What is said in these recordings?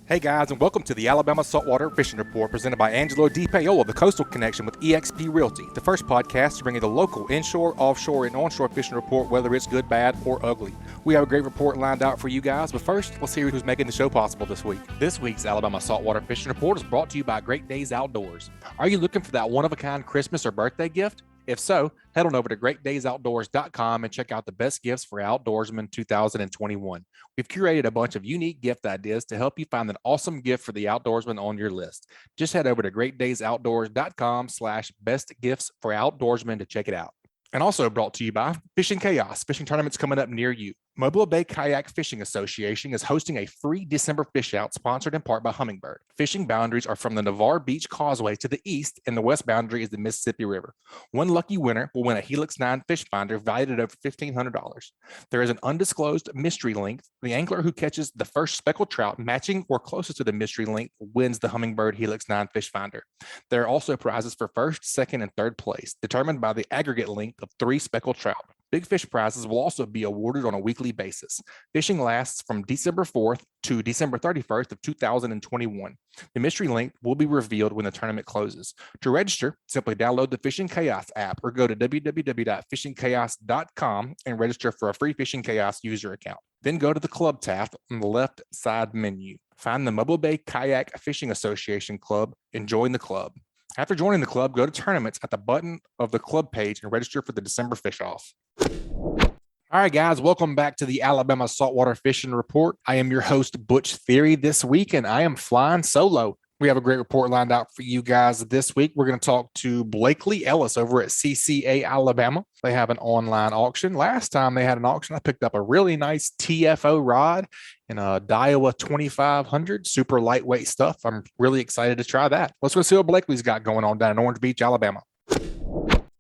Hey guys, and welcome to the Alabama Saltwater Fishing Report presented by Angelo DePaola of the Coastal Connection with eXp Realty, the first podcast to bring you the local inshore, offshore, and onshore fishing report, whether it's good, bad, or ugly. We have a great report lined out for you guys, but first, let's hear who's making the show possible this week. This week's Alabama Saltwater Fishing Report is brought to you by Great Days Outdoors. Are you looking for that one-of-a-kind Christmas or birthday gift? If so, head on over to greatdaysoutdoors.com and check out the best gifts for outdoorsmen 2021. We've curated a bunch of unique gift ideas to help you find an awesome gift for the outdoorsman on your list. Just head over to greatdaysoutdoors.com/best gifts for outdoorsmen to check it out. And also brought to you by Fishing Chaos, fishing tournaments coming up near you. Mobile Bay Kayak Fishing Association is hosting a free December fish out sponsored in part by Humminbird. Fishing boundaries are from the Navarre Beach Causeway to the east, and the west boundary is the Mississippi River. One lucky winner will win a Helix 9 fish finder valued at over $1,500. There is an undisclosed mystery length. The angler who catches the first speckled trout matching or closest to the mystery length wins the Humminbird Helix 9 fish finder. There are also prizes for first, second, and third place, determined by the aggregate length of 3 speckled trout. Big fish prizes will also be awarded on a weekly basis. Fishing lasts from December 4th to December 31st of 2021. The mystery length will be revealed when the tournament closes. To register, simply download the Fishing Chaos app or go to www.fishingchaos.com and register for a free Fishing Chaos user account. Then go to the Club tab on the left side menu. Find the Mobile Bay Kayak Fishing Association Club and join the club. After joining the club, go to tournaments at the button of the club page and register for the December fish off. All right, guys, welcome back to the Alabama Saltwater Fishing Report. I am your host, Butch Theory, this week, and I am flying solo. We have a great report lined out for you guys this week. We're going to talk to Blakely Ellis over at CCA Alabama. They have an online auction. Last time they had an auction, I picked up a really nice TFO rod and a Daiwa 2500, super lightweight stuff. I'm really excited to try that. Let's go see what Blakely's got going on down in Orange Beach, Alabama.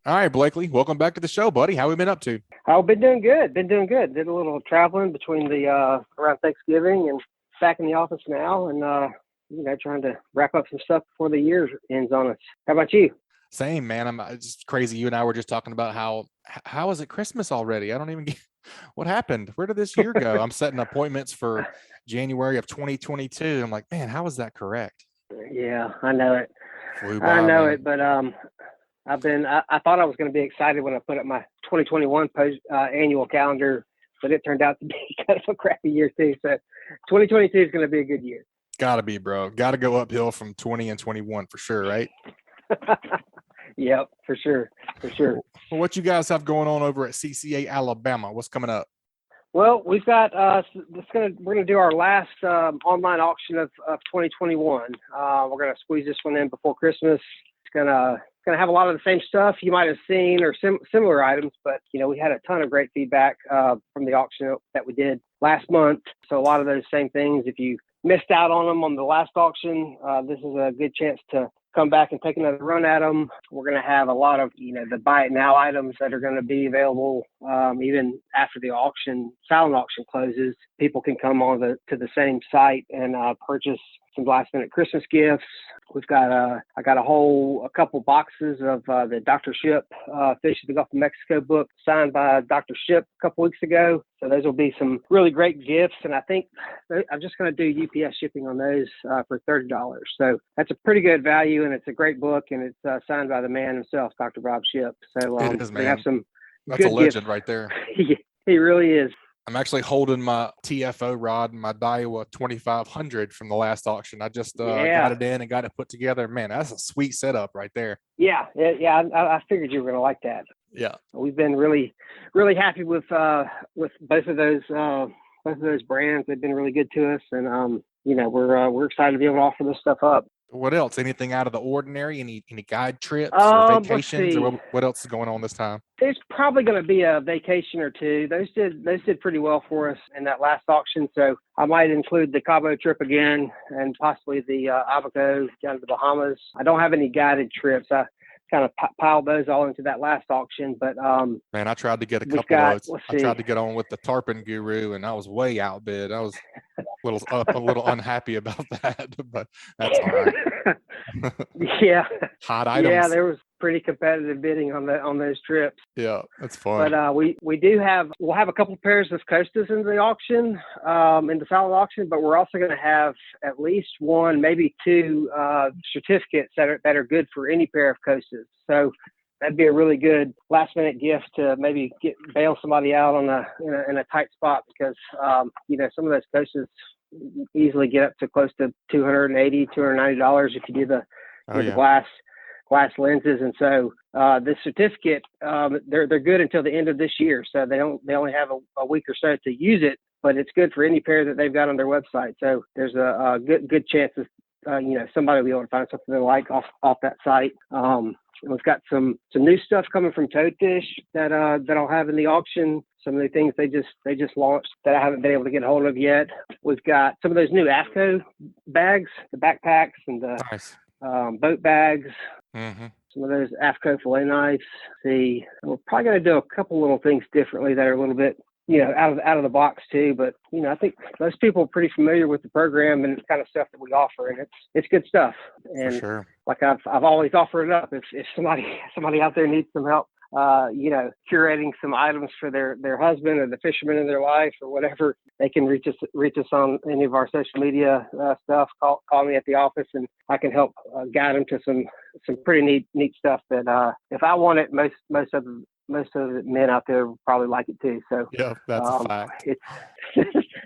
All right, Blakely, welcome back to the show, buddy. How have we been up to? I've been doing good. Did a little traveling between the around Thanksgiving and back in the office now, and trying to wrap up some stuff before the year ends on us. How about you? Same, man. It's just crazy. You and I were just talking about how is it Christmas already? I don't even get what happened. Where did this year go? I'm setting appointments for January of 2022. I'm like, man, how is that correct? Yeah, I know it. I know it, but I thought I was going to be excited when I put up my 2021 annual calendar, but it turned out to be kind of a crappy year too. So 2022 is going to be a good year. Gotta be, bro. Gotta go uphill from 20 and 21 for sure, right? Yep, for sure. Well, what you guys have going on over at CCA Alabama? What's coming up? Well, we've got we're gonna do our last online auction of 2021. We're gonna squeeze this one in before Christmas. It's gonna have a lot of the same stuff you might have seen or similar items, but we had a ton of great feedback from the auction that we did last month. So a lot of those same things, if you missed out on them on the last auction, this is a good chance to come back and take another run at them. We're going to have a lot of, the buy it now items that are going to be available even after the silent auction closes. People can come on to the same site and purchase some last minute Christmas gifts. We've got I got a couple boxes of the Dr. Ship Fish of the Gulf of Mexico book signed by Dr. Ship a couple weeks ago. So those will be some really great gifts. And I think I'm just going to do UPS shipping on those for $30. So that's a pretty good value, and it's a great book, and it's signed by the man himself, Dr. Bob Ship. So it is, man. We have some That's a legend gifts. right there. He really is. I'm actually holding my TFO rod and my Daiwa 2500 from the last auction. I just got it in and got it put together. Man, that's a sweet setup right there. Yeah. I figured you were going to like that. Yeah. We've been really, really happy with both of those brands. They've been really good to us, and we're excited to be able to offer this stuff up. What else? Anything out of the ordinary? Any guide trips or vacations? Or what else is going on this time? There's probably going to be a vacation or two. Those did pretty well for us in that last auction. So I might include the Cabo trip again and possibly the Abaco down to the Bahamas. I don't have any guided trips. I kind of piled those all into that last auction. But man, I tried to get a couple of those. I tried to get on with the Tarpon Guru, and I was way outbid. I was a little unhappy about that, but that's all right. Yeah. Hot items. Yeah, there was pretty competitive bidding on those trips. Yeah, that's fun. But we'll have a couple pairs of Costas in the auction, in the silent auction, but we're also going to have at least one, maybe two certificates that are good for any pair of Costas. So that'd be a really good last minute gift to maybe bail somebody out in a tight spot, because some of those Costas easily get up to close to $280, $290 if you do the glass lenses. And so the certificate, they're good until the end of this year. So they only have a week or so to use it, but it's good for any pair that they've got on their website. So there's a good chance of, somebody will be able to find something they like off that site. We've got some new stuff coming from Toadfish that I'll have in the auction. Some of the things they just launched that I haven't been able to get a hold of yet. We've got some of those new AFTCO bags, the backpacks and the boat bags. Mm-hmm. Some of those AFTCO fillet knives. We're probably going to do a couple little things differently that are a little bit, out of the box too. But I think most people are pretty familiar with the program and the kind of stuff that we offer, and it's good stuff. And for sure, like I've always offered it up. If somebody out there needs some help, curating some items for their husband or the fisherman in their life or whatever, they can reach us on any of our social media stuff. Call me at the office, and I can help guide them to some pretty neat stuff that if I want it, most of the men out there will probably like it too. So yeah, that's a fact.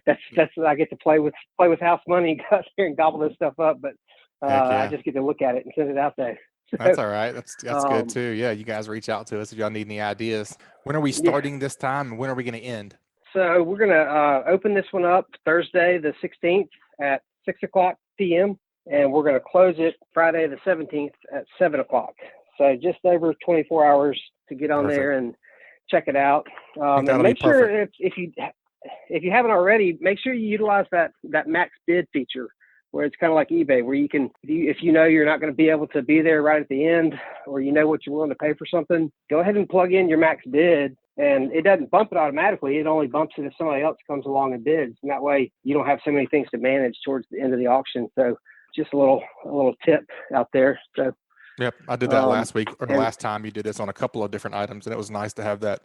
That's I get to play with house money and go out there and gobble this stuff up, but I just get to look at it and send it out there. That's all right. That's good too. Yeah, you guys reach out to us if y'all need any ideas. When are we starting this time, and when are we going to end? So we're going to open this one up Thursday the 16th at 6:00 p.m. and we're going to close it Friday the 17th at 7:00. So just over 24 hours to get on there and check it out. And make sure if you haven't already, make sure you utilize that max bid feature, where it's kind of like eBay, where you can, if you're not going to be able to be there right at the end, or what you're willing to pay for something, go ahead and plug in your max bid, and it doesn't bump it automatically. It only bumps it if somebody else comes along and bids, and that way you don't have so many things to manage towards the end of the auction. So just a little tip out there. So. Yep, I did that last week, or the last time you did this on a couple of different items, and it was nice to have that.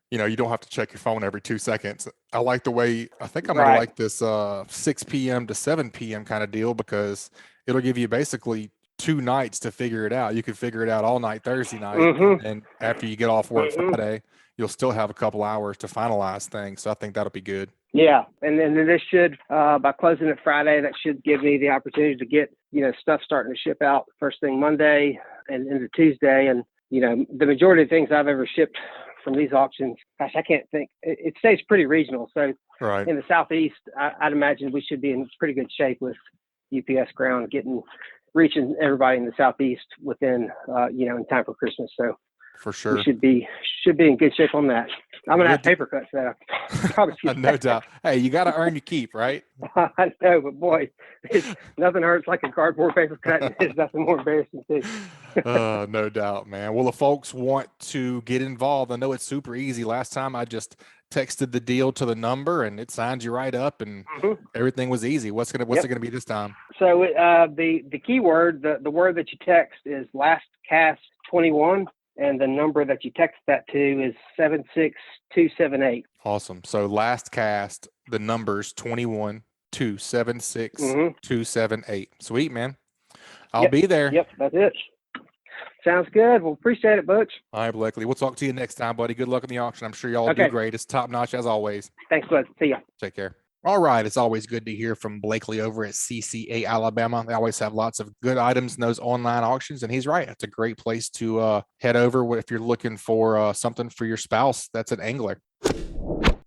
You don't have to check your phone every 2 seconds. I like the way, I think I'm going to like this 6 p.m. to 7 p.m. kind of deal, because it'll give you basically 2 nights to figure it out. You can figure it out all night Thursday night, and after you get off work Friday, you'll still have a couple hours to finalize things. So I think that'll be good. Yeah, and then this should, by closing it Friday, that should give me the opportunity to get, stuff starting to ship out first thing Monday and into Tuesday. And, the majority of things I've ever shipped from these auctions, gosh, I can't think. It stays pretty regional. So in the Southeast, I'd imagine we should be in pretty good shape with UPS ground, reaching everybody in the Southeast within, in time for Christmas. So for sure, we should be in good shape on that. I'm going to have paper cuts for that. Probably no doubt. Hey, you got to earn your keep, right? I know, but boy, nothing hurts like a cardboard paper cut. There's nothing more embarrassing too. No doubt, man. Well, if folks want to get involved, I know it's super easy. Last time I just texted the deal to the number and it signs you right up, and everything was easy. What's it going to be this time? So the keyword, the word that you text is last cast 21. And the number that you text that to is 76278. Awesome. So last cast, the number's 21 276 278. Sweet, man. I'll be there. Yep, that's it. Sounds good. Well, appreciate it, Butch. All right, Blakely. We'll talk to you next time, buddy. Good luck in the auction. I'm sure y'all will do great. It's top notch as always. Thanks, bud. See ya. Take care. All right. It's always good to hear from Blakely over at CCA Alabama. They always have lots of good items in those online auctions. And he's right. It's a great place to head over if you're looking for something for your spouse that's an angler.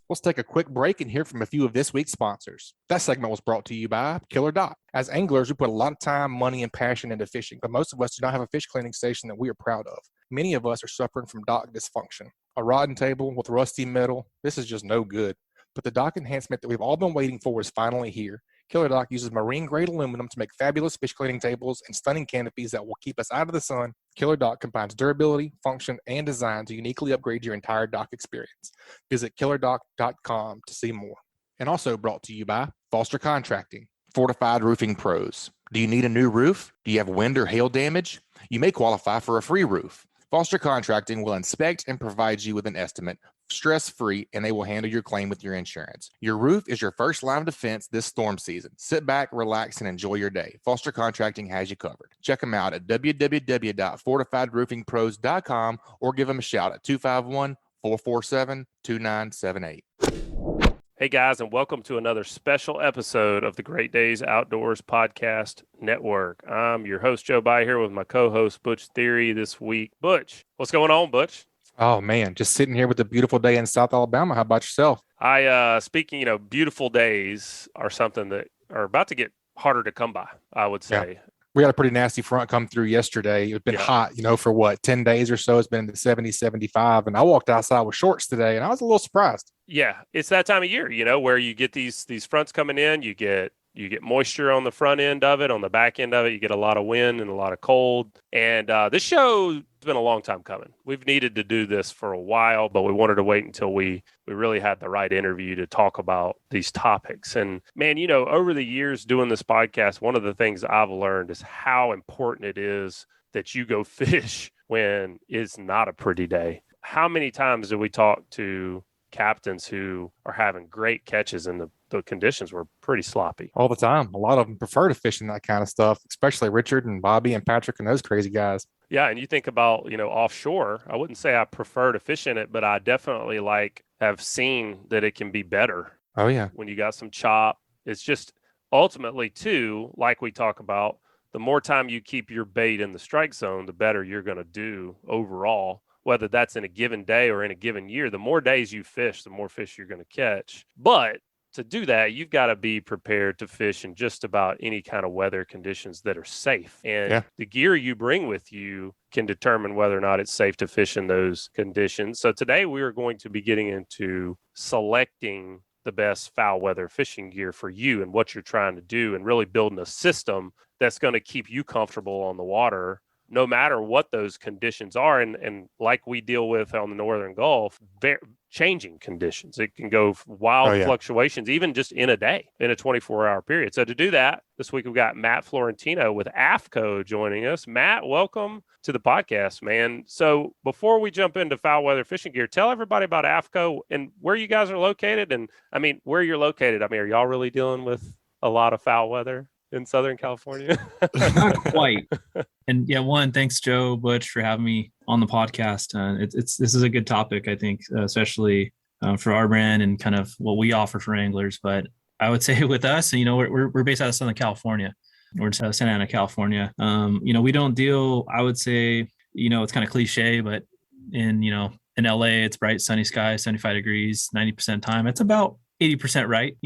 Let's take a quick break and hear from a few of this week's sponsors. That segment was brought to you by Killer Dock. As anglers, we put a lot of time, money, and passion into fishing, but most of us do not have a fish cleaning station that we are proud of. Many of us are suffering from dock dysfunction. A rodding table with rusty metal, this is just no good. But the dock enhancement that we've all been waiting for is finally here. Killer Dock uses marine-grade aluminum to make fabulous fish cleaning tables and stunning canopies that will keep us out of the sun. Killer Dock combines durability, function, and design to uniquely upgrade your entire dock experience. Visit killerdock.com to see more. And also brought to you by Foster Contracting, Fortified Roofing Pros, Do you need a new roof? Do you have wind or hail damage? You may qualify for a free roof. Foster Contracting will inspect and provide you with an estimate, stress-free, and they will handle your claim with your insurance. Your roof is your first line of defense this storm season. Sit back, relax, and enjoy your day. Foster Contracting has you covered. Check them out at www.fortifiedroofingpros.com or give them a shout at 251-447-2978. Hey guys, and welcome to another special episode of the Great Days Outdoors Podcast Network. I'm your host, Joe Baya, here with my co-host, Butch Theory, this week. Butch, what's going on, Butch? Oh, man, just sitting here with a beautiful day in South Alabama. How about yourself? Speaking, beautiful days are something that are about to get harder to come by, I would say. Yeah. We had a pretty nasty front come through yesterday. It's been hot, for what, 10 days or so. It's been in the 70, 75. And I walked outside with shorts today, and I was a little surprised. Yeah, it's that time of year, where you get these fronts coming in. You get moisture on the front end of it. On the back end of it, you get a lot of wind and a lot of cold. And this show's been a long time coming. We've needed to do this for a while, but we wanted to wait until we really had the right interview to talk about these topics. And man, over the years doing this podcast, one of the things I've learned is how important it is that you go fish when it's not a pretty day. How many times do we talk to captains who are having great catches and the conditions were pretty sloppy? All the time. A lot of them prefer to fish in that kind of stuff, especially Richard and Bobby and Patrick and those crazy guys. Yeah, and you think about, offshore, I wouldn't say I prefer to fish in it, but I definitely have seen that it can be better. Oh, yeah. When you got some chop. It's just ultimately, too, like we talk about, the more time you keep your bait in the strike zone, the better you're going to do overall. Whether that's in a given day or in a given year, the more days you fish, the more fish you're going to catch. But to do that, you've got to be prepared to fish in just about any kind of weather conditions that are safe. And the gear you bring with you can determine whether or not it's safe to fish in those conditions. So today we are going to be getting into selecting the best foul weather fishing gear for you and what you're trying to do, and really building a system that's going to keep you comfortable on the water no matter what those conditions are. And like we deal with on the Northern Gulf, changing conditions. It can go wild fluctuations, even just in a day, in a 24-hour period. So to do that, this week we've got Matt Florentino with AFTCO joining us. Matt, welcome to the podcast, man. So before we jump into foul weather fishing gear, tell everybody about AFTCO and where you guys are located. And where you're located. Are y'all really dealing with a lot of foul weather in Southern California? Not quite. And thanks, Joe, Butch, for having me on the podcast. This is a good topic, I think, especially for our brand and kind of what we offer for anglers. But I would say with us, we're based out of Southern California. We're in Santa Ana, California. We don't deal, I would say, it's kind of cliche, but in LA, it's bright, sunny skies, 75 degrees, 90% time. It's about 80% right.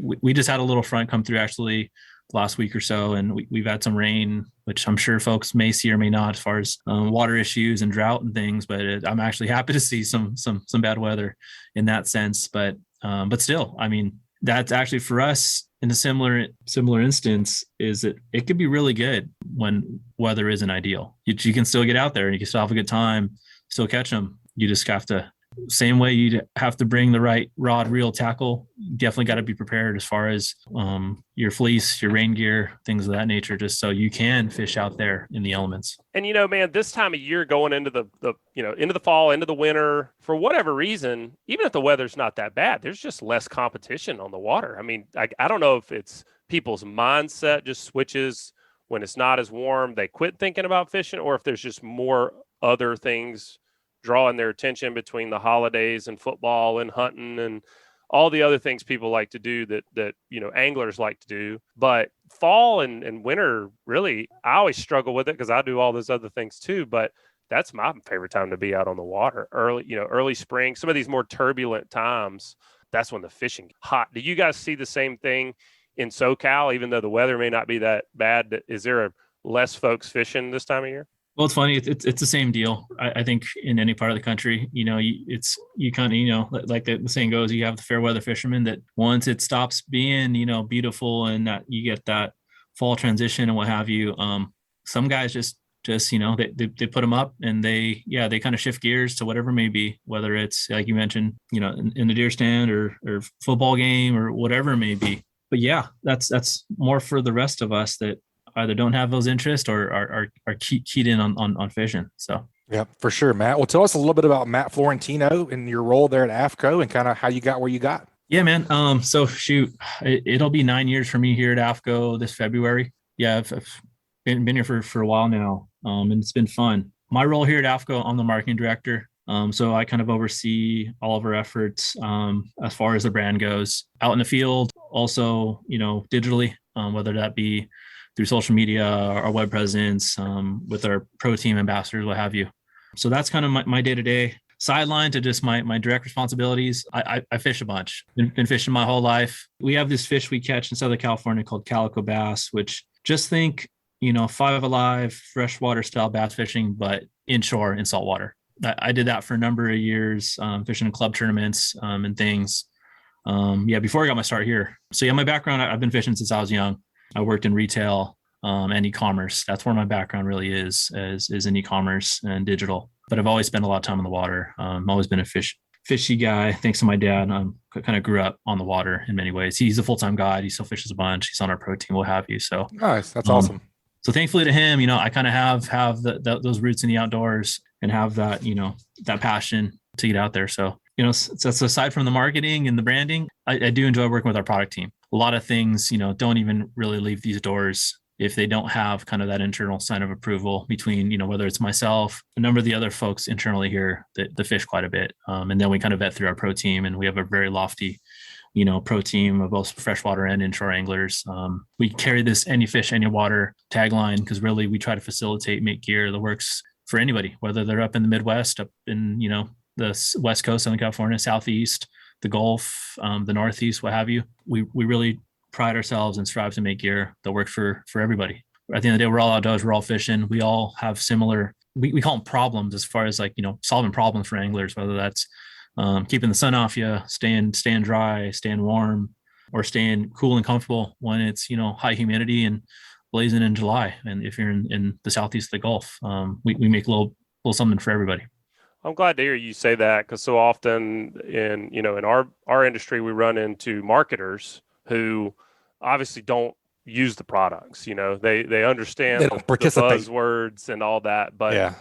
We just had a little front come through actually last week or so, and we've had some rain, which I'm sure folks may see or may not as far as water issues and drought and things, but I'm actually happy to see some bad weather in that sense. But still, that's actually for us in a similar instance is that it could be really good when weather isn't ideal. You can still get out there and you can still have a good time, still catch them. You just have to, same way you have to bring the right rod, reel, tackle. You definitely got to be prepared as far as your fleece, your rain gear, things of that nature, just so you can fish out there in the elements. And man, this time of year going into the into the fall, into the winter, for whatever reason, even if the weather's not that bad, there's just less competition on the water. I don't know if it's people's mindset just switches when it's not as warm, they quit thinking about fishing, or if there's just more other things drawing their attention between the holidays and football and hunting and all the other things people like to do that anglers like to do. But fall and winter, really, I always struggle with it because I do all those other things too. But that's my favorite time to be out on the water. Early spring, some of these more turbulent times, that's when the fishing gets hot. Do you guys see the same thing in SoCal, even though the weather may not be that bad? Is there less folks fishing this time of year? Well, it's funny. It's the same deal. I think in any part of the country, you kind of, like the saying goes, you have the fair weather fishermen that once it stops being, beautiful and that you get that fall transition and what have you. Some guys just they put them up and they kind of shift gears to whatever it may be, whether it's like you mentioned, in the deer stand or football game or whatever it may be. But yeah, that's more for the rest of us that either don't have those interests or are keyed in on fishing. So. Yeah, for sure, Matt. Well, tell us a little bit about Matt Florentino and your role there at AFTCO and kind of how you got where you got. Yeah, man. So shoot, it'll be 9 years for me here at AFTCO this February. Yeah, I've been here for a while now, and it's been fun. My role here at AFTCO, I'm the marketing director. So I kind of oversee all of our efforts as far as the brand goes out in the field, also, digitally, whether that be through social media, our web presence, with our pro team ambassadors, what have you. So that's kind of my day-to-day. Sideline to just my direct responsibilities. I fish a bunch. Been fishing my whole life. We have this fish we catch in Southern California called calico bass, which just think, 5 alive, freshwater style bass fishing, but inshore in saltwater. I did that for a number of years, fishing in club tournaments and things. Before I got my start here. So my background, I've been fishing since I was young. I worked in retail and e-commerce. That's where my background really is in e-commerce and digital. But I've always spent a lot of time on the water. I've always been a fishy guy. Thanks to my dad, kind of grew up on the water in many ways. He's a full-time guide. He still fishes a bunch. He's on our pro team, what have you. So nice. That's awesome. So thankfully to him, I kind of have those roots in the outdoors and have that, that passion to get out there. So, so aside from the marketing and the branding, I do enjoy working with our product team. A lot of things, don't even really leave these doors if they don't have kind of that internal sign of approval between, whether it's myself, a number of the other folks internally here that fish quite a bit. And then we kind of vet through our pro team, and we have a very lofty, pro team of both freshwater and inshore anglers. We carry this any fish, any water tagline because really we try to facilitate, make gear that works for anybody, whether they're up in the Midwest, up in, the West Coast, Southern California, Southeast, the Gulf, the Northeast, what have you. We really pride ourselves and strive to make gear that works for everybody. At the end of the day, we're all outdoors, we're all fishing. We all have similar, we call them problems as far as solving problems for anglers, whether that's keeping the sun off you, staying dry, staying warm, or staying cool and comfortable when it's, high humidity and blazing in July. And if you're in the Southeast of the Gulf, we make a little something for everybody. I'm glad to hear you say that, because so often in our industry, we run into marketers who obviously don't use the products. They understand they don't participate. The buzzwords and all that, but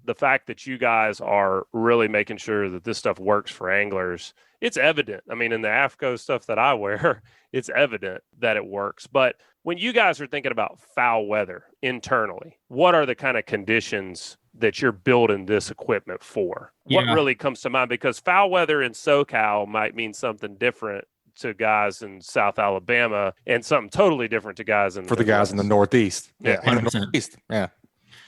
the fact that you guys are really making sure that this stuff works for anglers, it's evident. I mean, in the AFTCO stuff that I wear, it's evident that it works. But when you guys are thinking about foul weather internally, what are the kind of conditions that you're building this equipment for? What really comes to mind? Because foul weather in SoCal might mean something different to guys in South Alabama and something totally different to guys in the guys in the Northeast. Yeah. 100%. Yeah.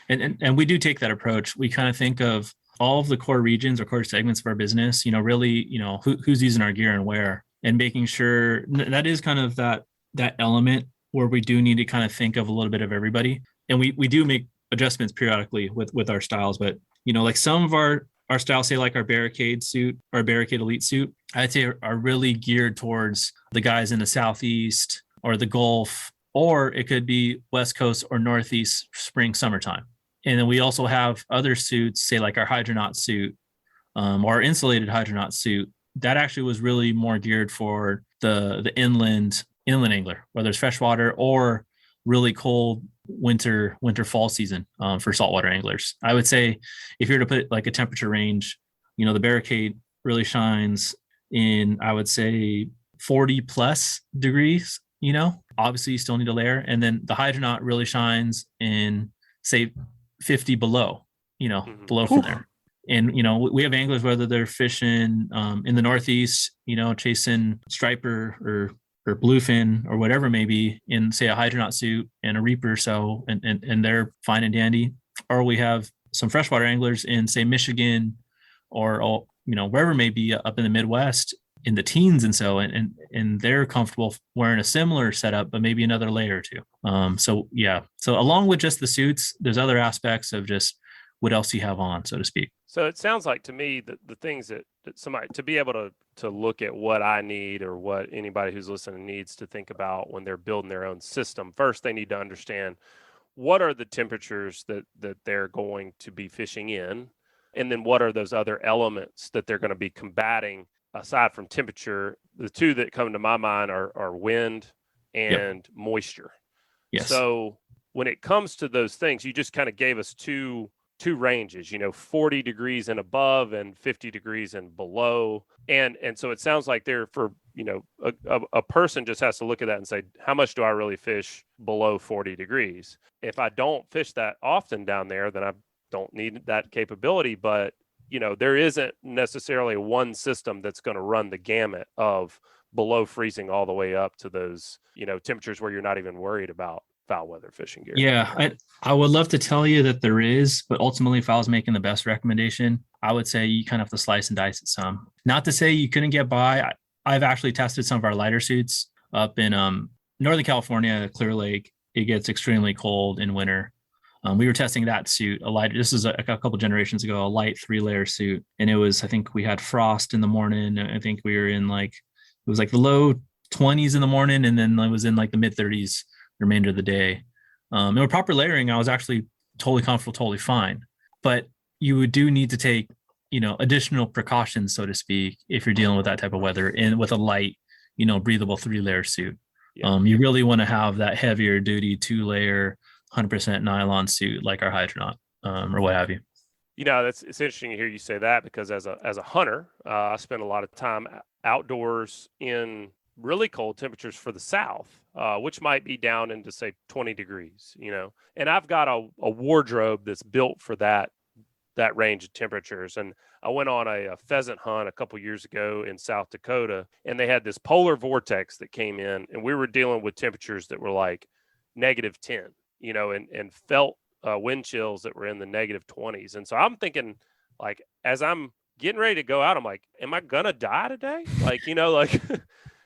And we do take that approach. We kind of think of all of the core regions or core segments of our business, really, who's using our gear and where, and making sure that is kind of that element where we do need to kind of think of a little bit of everybody. And we do make adjustments periodically with our styles, but like some of our styles, say like our Barricade suit, our Barricade Elite suit, I'd say are really geared towards the guys in the Southeast or the Gulf, or it could be West Coast or Northeast spring, summertime. And then we also have other suits, say like our Hydronaut suit, or our insulated Hydronaut suit, that actually was really more geared for the inland angler, whether it's freshwater or really cold winter fall season for saltwater anglers. I would say if you were to put like a temperature range, the Barricade really shines in, I would say 40 plus degrees, obviously you still need a layer. And then the Hydronaut really shines in say 50 below, below from there. And, we have anglers, whether they're fishing in the Northeast, chasing striper or bluefin or whatever it may be in, say, a Hydronaut suit and a Reaper or so, and they're fine and dandy. Or we have some freshwater anglers in, say, Michigan or wherever it may be up in the Midwest in the teens and so, and they're comfortable wearing a similar setup, but maybe another layer or two. So along with just the suits, there's other aspects of just what else you have on, so to speak. So it sounds like to me that the things that somebody, to be able to look at what I need or what anybody who's listening needs to think about when they're building their own system, first they need to understand what are the temperatures that they're going to be fishing in, and then what are those other elements that they're going to be combating aside from temperature. The two that come to my mind are wind and moisture. Yes. So when it comes to those things, you just kind of gave us two ranges, 40 degrees and above and 50 degrees and below. And so it sounds like they're for, a person just has to look at that and say, how much do I really fish below 40 degrees? If I don't fish that often down there, then I don't need that capability. But, there isn't necessarily one system that's going to run the gamut of below freezing all the way up to those, temperatures where you're not even worried about foul weather fishing gear. Yeah, I would love to tell you that there is, but ultimately, if I was making the best recommendation, I would say you kind of have to slice and dice it some. Not to say you couldn't get by. I've actually tested some of our lighter suits up in Northern California, Clear Lake. It gets extremely cold in winter. We were testing that suit, a light. This is a couple generations ago, a light 3-layer suit, and it was. I think we had frost in the morning. I think we were in it was like the low 20s in the morning, and then it was in like the mid 30s the remainder of the day. And with proper layering, I was actually totally comfortable, totally fine. But you do need to take, additional precautions, so to speak, if you're dealing with that type of weather and with a light, breathable 3-layer suit. Yeah. You really want to have that heavier duty 2-layer, 100% nylon suit like our Hydronaut or what have you. It's interesting to hear you say that, because as a hunter, I spend a lot of time outdoors in really cold temperatures for the South, which might be down into say 20 degrees, and I've got a wardrobe that's built for that range of temperatures. And I went on a pheasant hunt a couple years ago in South Dakota, and they had this polar vortex that came in, and we were dealing with temperatures that were like -10, and felt wind chills that were in the -20s. And so I'm thinking, like, as I'm getting ready to go out, I'm like, am I gonna die today?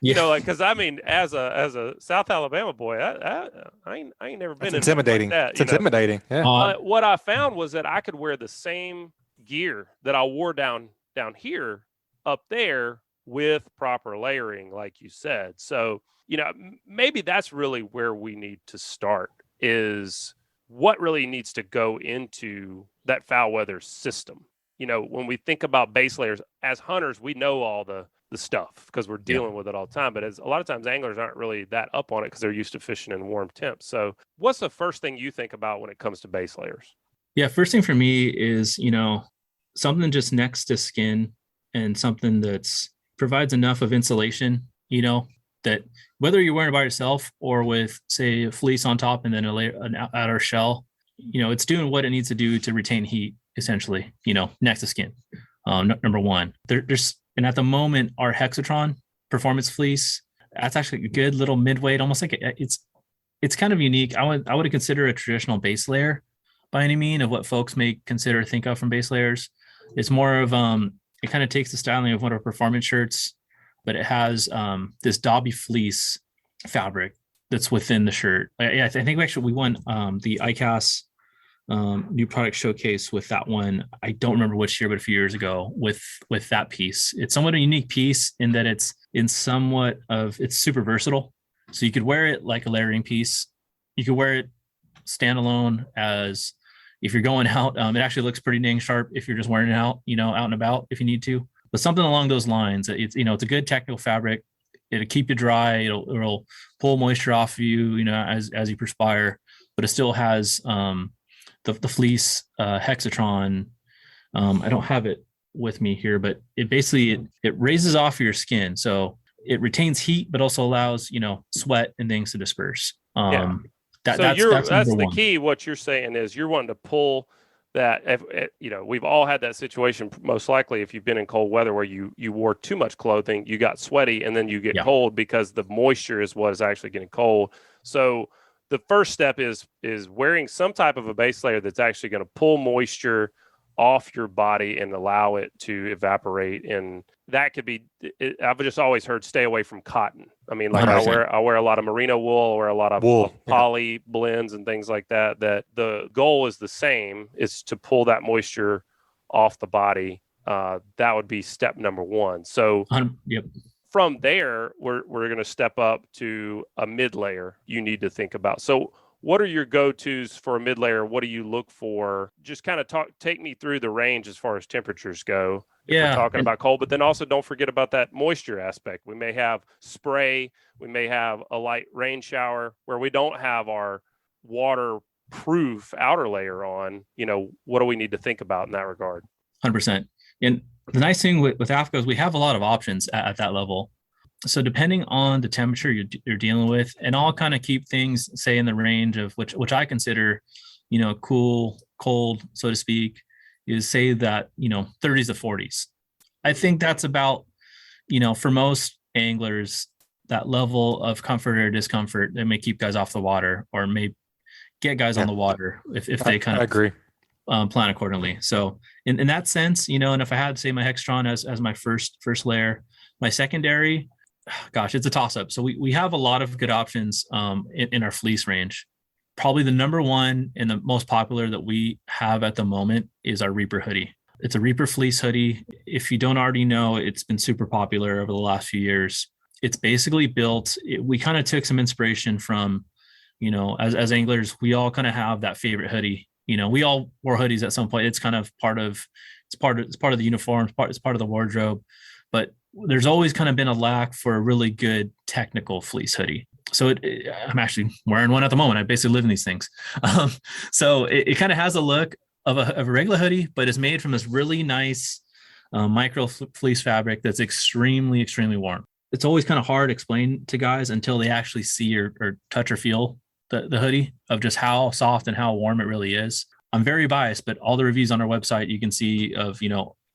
Because I mean, as a South Alabama boy, I ain't never been. It's intimidating. Like that, it's intimidating. Yeah. What I found was that I could wear the same gear that I wore down here up there with proper layering, like you said. So maybe that's really where we need to start, is what really needs to go into that foul weather system. When we think about base layers as hunters, we know all the stuff because we're dealing with it all the time. But as a lot of times anglers aren't really that up on it because they're used to fishing in warm temps. So what's the first thing you think about when it comes to base layers? Yeah, first thing for me is, something just next to skin and something that's provides enough of insulation, that whether you're wearing it by yourself or with, say, a fleece on top and then an outer shell, it's doing what it needs to do to retain heat, essentially, next to skin. Number one, and at the moment, our Hexatron performance fleece, that's actually a good little midweight, almost like it's kind of unique. I would consider a traditional base layer by any mean of what folks may think of from base layers. It's more of, it kind of takes the styling of one of our performance shirts, but it has this Dobby fleece fabric that's within the shirt. I think we won the ICAST new product showcase with that one. I don't remember which year, but a few years ago with that piece. It's somewhat a unique piece in that it's super versatile. So you could wear it like a layering piece. You could wear it standalone as if you're going out. It actually looks pretty dang sharp if you're just wearing it out, out and about if you need to. But something along those lines. It's it's a good technical fabric. It'll keep you dry. It'll pull moisture off of you, as you perspire. But it still has the fleece Hexatron. I don't have it with me here, but it basically it raises off your skin, so it retains heat, but also allows sweat and things to disperse. That's the one. Key. What you're saying is you're wanting to pull that. We've all had that situation. Most likely, if you've been in cold weather where you wore too much clothing, you got sweaty, and then you get cold because the moisture is what is actually getting cold. So the first step is wearing some type of a base layer that's actually going to pull moisture off your body and allow it to evaporate. And that could be, I've just always heard stay away from cotton. I mean, like 100%. I wear a lot of merino wool, I wear a lot of wool, poly blends and things like that, that the goal is the same, is to pull that moisture off the body. That would be step number one. So from there, we're going to step up to a mid layer you need to think about. So what are your go-tos for a mid layer? What do you look for? Just kind of take me through the range as far as temperatures go if we're talking about cold. But then also don't forget about that moisture aspect. We may have spray, we may have a light rain shower where we don't have our waterproof outer layer on. What do we need to think about in that regard? 100%. And the nice thing with AFTCO is we have a lot of options at that level. So depending on the temperature you're dealing with, and I'll kind of keep things, say, in the range of which I consider, cool, cold, so to speak, is say that, 30s to 40s. I think that's about, for most anglers, that level of comfort or discomfort that may keep guys off the water or may get guys on the water if they kind of agree. Plan accordingly. So in that sense, and if I had to say my Hextron as my first layer, my secondary, gosh, it's a toss up. So we have a lot of good options in our fleece range. Probably the number one and the most popular that we have at the moment is our Reaper hoodie. It's a Reaper fleece hoodie. If you don't already know, it's been super popular over the last few years. It's basically built, we kind of took some inspiration from, as anglers, we all kind of have that favorite hoodie. We all wore hoodies at some point. It's kind of part of the uniform, it's part of the wardrobe, but there's always kind of been a lack for a really good technical fleece hoodie. So I'm actually wearing one at the moment. I basically live in these things. So it kind of has a look of a regular hoodie, but it's made from this really nice micro fleece fabric that's extremely, extremely warm. It's always kind of hard to explain to guys until they actually see or touch or feel the hoodie of just how soft and how warm it really is. I'm very biased, but all the reviews on our website, you can see of,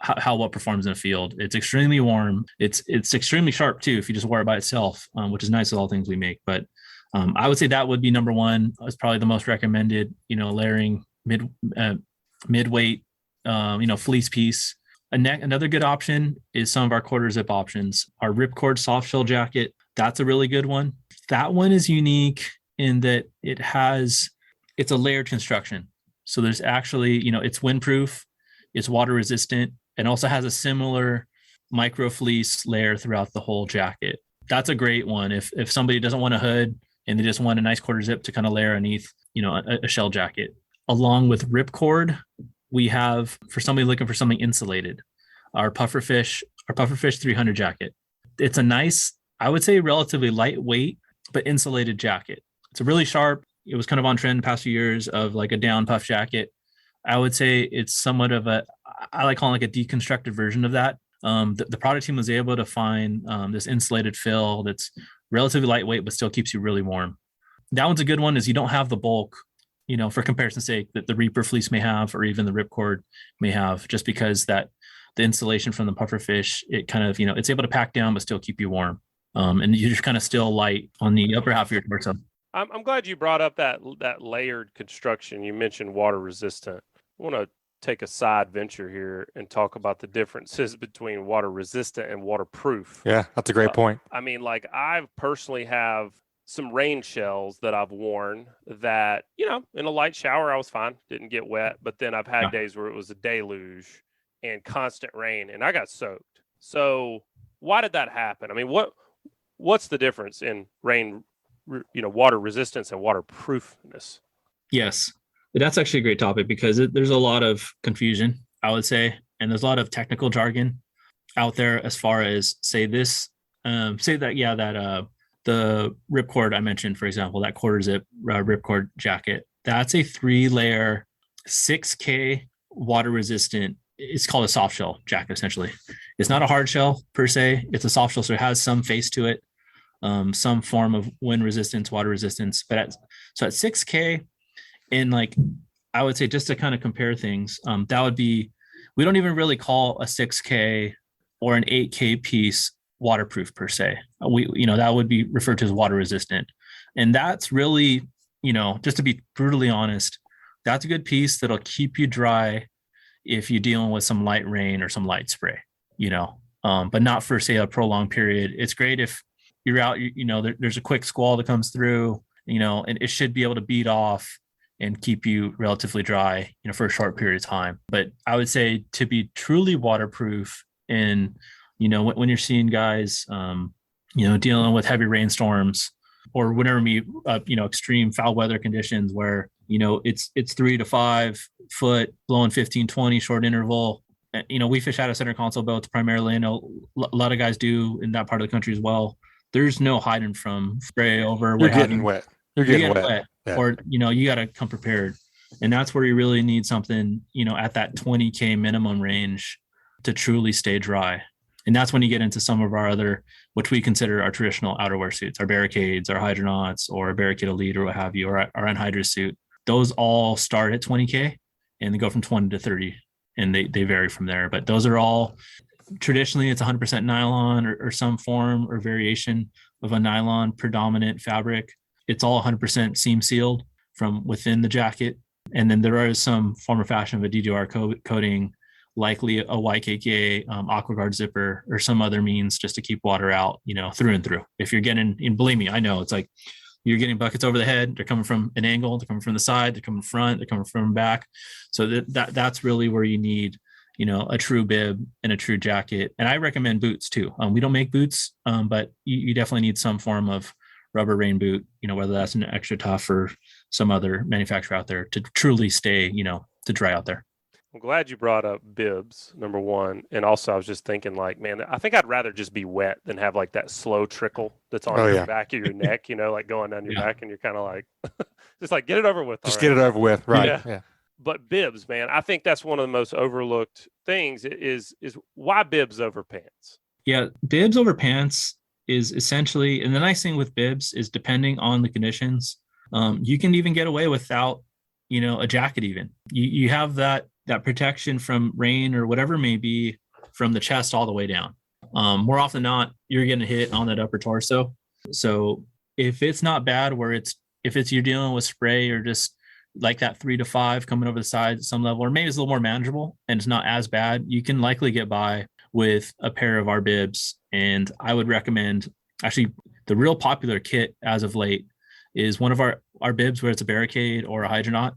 how what performs in the field. It's extremely warm. It's extremely sharp too, if you just wear it by itself, which is nice with all things we make. But I would say that would be number one. It's probably the most recommended, layering mid-weight, fleece piece. Another good option is some of our quarter zip options. Our ripcord soft shell jacket, that's a really good one. That one is unique in that it's a layered construction. So there's actually, it's windproof, it's water resistant, and also has a similar micro fleece layer throughout the whole jacket. That's a great one. If somebody doesn't want a hood and they just want a nice quarter zip to kind of layer underneath, a shell jacket. Along with ripcord, we have, for somebody looking for something insulated, our pufferfish 300 jacket. It's a nice, I would say relatively lightweight, but insulated jacket. It's a really sharp. It was kind of on trend the past few years of like a down puff jacket. I would say it's somewhat of I like calling like a deconstructed version of that. The product team was able to find this insulated fill that's relatively lightweight, but still keeps you really warm. That one's a good one, is you don't have the bulk, for comparison's sake, that the Reaper fleece may have, or even the ripcord may have, just because that the insulation from the pufferfish, it kind of, it's able to pack down, but still keep you warm. And you're just kind of still light on the upper half of your torso. I'm glad you brought up that layered construction. You mentioned water resistant. I want to take a side venture here and talk about the differences between water resistant and waterproof. Yeah, that's a great point. I mean, like, I personally have some rain shells that I've worn that, in a light shower, I was fine, didn't get wet. But then I've had days where it was a deluge and constant rain and I got soaked. So why did that happen? I mean, what's the difference in rain, water resistance and waterproofness? Yes, that's actually a great topic because there's a lot of confusion, I would say, and there's a lot of technical jargon out there as far as the ripcord I mentioned, for example, that quarter zip ripcord jacket, that's a 3-layer 6K water resistant. It's called a soft shell jacket, essentially. It's not a hard shell per se. It's a soft shell, so it has some face to it, some form of wind resistance, water resistance. But at 6K, and like I would say, just to kind of compare things, that would be, we don't even really call a 6K or an 8K piece waterproof per se. That would be referred to as water resistant. And that's really, just to be brutally honest, that's a good piece that'll keep you dry if you're dealing with some light rain or some light spray, but not for, say, a prolonged period. It's great if you're out, there's a quick squall that comes through, and it should be able to beat off and keep you relatively dry, for a short period of time. But I would say to be truly waterproof, and, when you're seeing guys, dealing with heavy rainstorms or whenever extreme foul weather conditions where, it's 3 to 5 foot blowing 15, 20 short interval, we fish out of center console boats primarily. I know a lot of guys do in that part of the country as well. There's no hiding from spray over. You're getting wet. You're getting wet. Yeah. Or, you got to come prepared. And that's where you really need something, at that 20K minimum range to truly stay dry. And that's when you get into some of our other, which we consider our traditional outerwear suits, our barricades, our hydronauts, or a barricade elite, or what have you, or our anhydrous suit. Those all start at 20K and they go from 20 to 30, and they vary from there. But those are all, traditionally it's 100% nylon or some form or variation of a nylon predominant fabric. It's all 100% seam sealed from within the jacket. And then there is some form or fashion of a DDR coating, likely a YKK, AquaGuard zipper, or some other means just to keep water out, through and through. If you're getting, and believe me, I know it's like you're getting buckets over the head. They're coming from an angle. They're coming from the side. They're coming front. They're coming from back. So that's really where you need, a true bib and a true jacket. And I recommend boots too. We don't make boots, but you definitely need some form of rubber rain boot, whether that's an Extra Tough or some other manufacturer out there, to truly stay, to dry out there. I'm glad you brought up bibs, number one. And also I was just thinking, like, man, I think I'd rather just be wet than have like that slow trickle that's on the back of your neck, like going down your back, and you're kind of like, just like, get it over with. Just get it over with. Right. Yeah. But bibs, man, I think that's one of the most overlooked things is why bibs over pants? Yeah. Bibs over pants is essentially, and the nice thing with bibs is, depending on the conditions, you can even get away without, a jacket. Even you have that protection from rain or whatever it may be, from the chest all the way down. More often than not, you're getting hit on that upper torso. So if it's not bad, if you're dealing with spray or just like that 3 to 5 coming over the side at some level, or maybe it's a little more manageable and it's not as bad, you can likely get by with a pair of our bibs. And I would recommend, actually, the real popular kit as of late is one of our bibs, where it's a barricade or a hydronaut,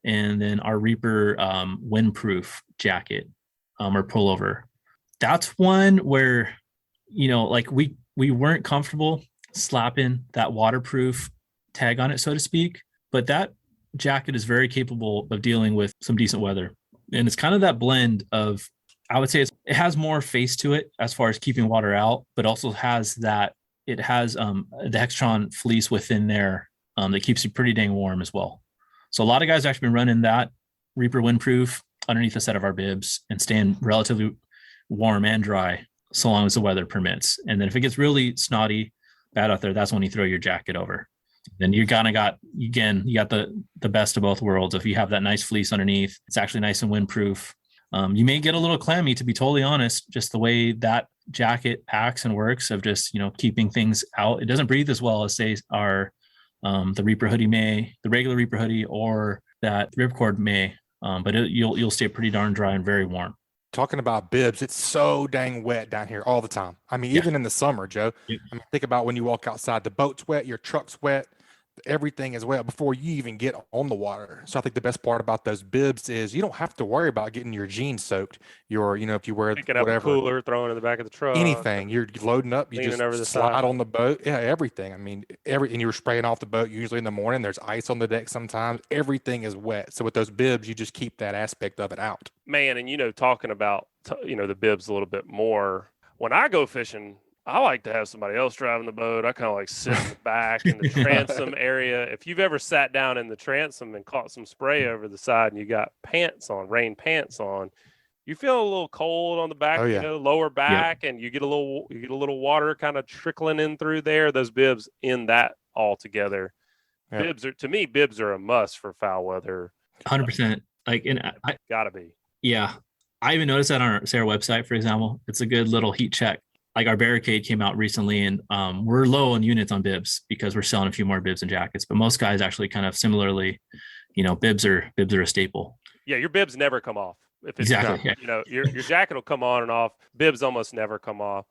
and then our Reaper windproof jacket or pullover. That's one where, like we weren't comfortable slapping that waterproof tag on it, so to speak, but that jacket is very capable of dealing with some decent weather. And it's kind of that blend of, I would say it has more face to it as far as keeping water out, but also has the Hextron fleece within there that keeps you pretty dang warm as well. So a lot of guys have actually been running that Reaper windproof underneath a set of our bibs and staying relatively warm and dry so long as the weather permits. And then if it gets really snotty bad out there, that's when you throw your jacket over. Then you got the best of both worlds. If you have that nice fleece underneath, it's actually nice and windproof. You may get a little clammy, to be totally honest, just the way that jacket packs and works, of just, keeping things out. It doesn't breathe as well as, say, our the Reaper hoodie may, the regular Reaper hoodie, or that Ripcord may, but you'll stay pretty darn dry and very warm. Talking about bibs, it's so dang wet down here all the time. I mean, even in the summer, Joe. I mean, think about when you walk outside, the boat's wet, your truck's wet, everything is wet before you even get on the water. So I think the best part about those bibs is you don't have to worry about getting your jeans soaked. If you wear picking whatever, up a cooler, throwing it in the back of the truck, anything, you're loading up, you just over the slide side on the boat. Yeah, everything. I mean, and you're spraying off the boat usually in the morning. There's ice on the deck sometimes. Everything is wet. So with those bibs, you just keep that aspect of it out. Man, and talking about the bibs a little bit more. When I go fishing, I like to have somebody else driving the boat. I kind of like sit in the back in the transom area. If you've ever sat down in the transom and caught some spray over the side and you got rain pants on, you feel a little cold on the back, lower back, and you get a little water kind of trickling in through there. Those bibs in that all together. Yep. Bibs are a must for foul weather. 100%. I gotta be. Yeah. I even noticed that on our website, for example. It's a good little heat check. Like our barricade came out recently, and we're low on units on bibs because we're selling a few more bibs and jackets. But most guys actually kind of similarly, bibs are a staple. Yeah, your bibs never come off. If it's exactly. Your jacket will come on and off. Bibs almost never come off.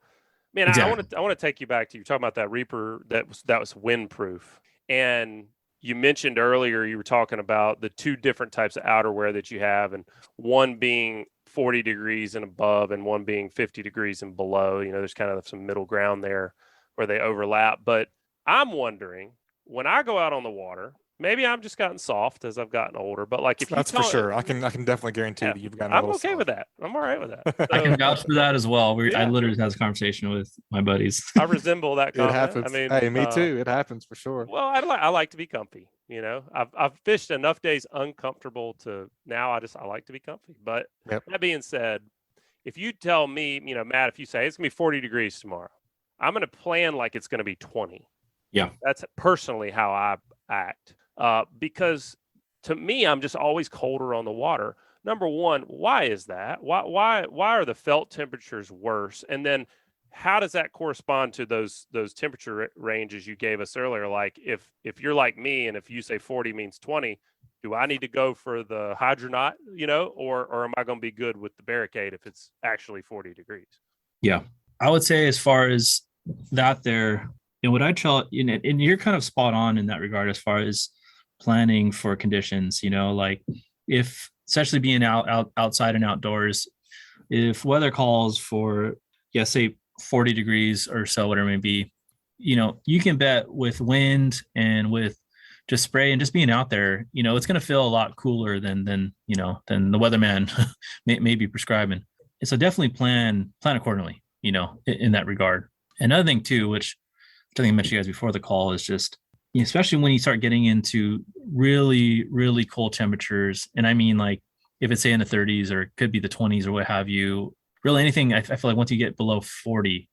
Man, exactly. I want to take you back to, you talking about that Reaper that was windproof, and you mentioned earlier you were talking about the two different types of outerwear that you have, and one being 40 degrees and above and one being 50 degrees and below. There's kind of some middle ground there where they overlap. But I'm wondering, when I go out on the water maybe I'm just gotten soft as I've gotten older, but like if That's for sure. I can definitely guarantee that you've gotten a I'm little okay soft. with that. I'm all right with that. I can vouch for that as well. I Yeah. literally had this conversation with my buddies. I resemble that It comment. happens. I mean, hey, me too. It happens for sure. Well, I like to be comfy. You know, I've fished enough days uncomfortable to now I like to be comfy. But that being said, if you tell me, you know, Matt, if you say it's gonna be 40 degrees tomorrow, I'm gonna plan like it's gonna be 20. Yeah. That's personally how I act. Because to me, I'm just always colder on the water. Number one, why is that? Why are the felt temperatures worse? And then how does that correspond to those temperature ranges you gave us earlier? Like if you're like me and if you say 40 means 20, do I need to go for the hydronaut, you know, or am I going to be good with the barricade if it's actually 40 degrees? Yeah. I would say as far as that there, and what I tell, and you're kind of spot on in that regard as far as planning for conditions, you know, like if especially being outside and outdoors, if weather calls for, say 40 degrees or so, whatever it may be, you know, you can bet with wind and with just spray and just being out there, you know, it's going to feel a lot cooler than the weatherman may be prescribing. And so definitely plan accordingly, you know, in that regard. Another thing too, which I think I mentioned to you guys before the call, is just, especially when you start getting into really, really cold temperatures. And I mean, like if it's say in the 30s or it could be the 20s or what have you, really anything, I feel like once you get below 40,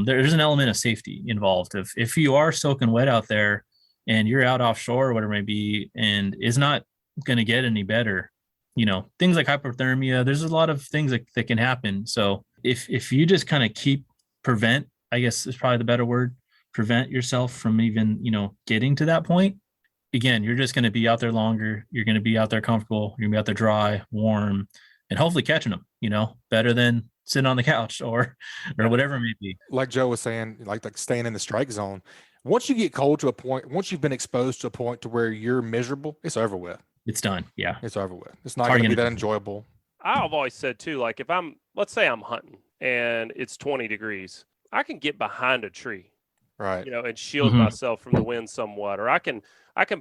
there's an element of safety involved. If you are soaking wet out there and you're out offshore or whatever it may be, and it's not going to get any better, you know, things like hypothermia, there's a lot of things that can happen. So if you just kind of prevent, I guess is probably the better word, prevent yourself from even, you know, getting to that point, again, you're just going to be out there longer. You're going to be out there comfortable. You're going to be out there dry, warm, and hopefully catching them, you know, better than sitting on the couch or whatever it may be. Like Joe was saying, like staying in the strike zone. Once you get cold to a point, once you've been exposed to a point to where you're miserable, it's over with. It's done. Yeah. It's over with. It's not going to be that enjoyable. I've always said too, like if let's say I'm hunting and it's 20 degrees, I can get behind a tree, right, you know, and shield myself from the wind somewhat, or I can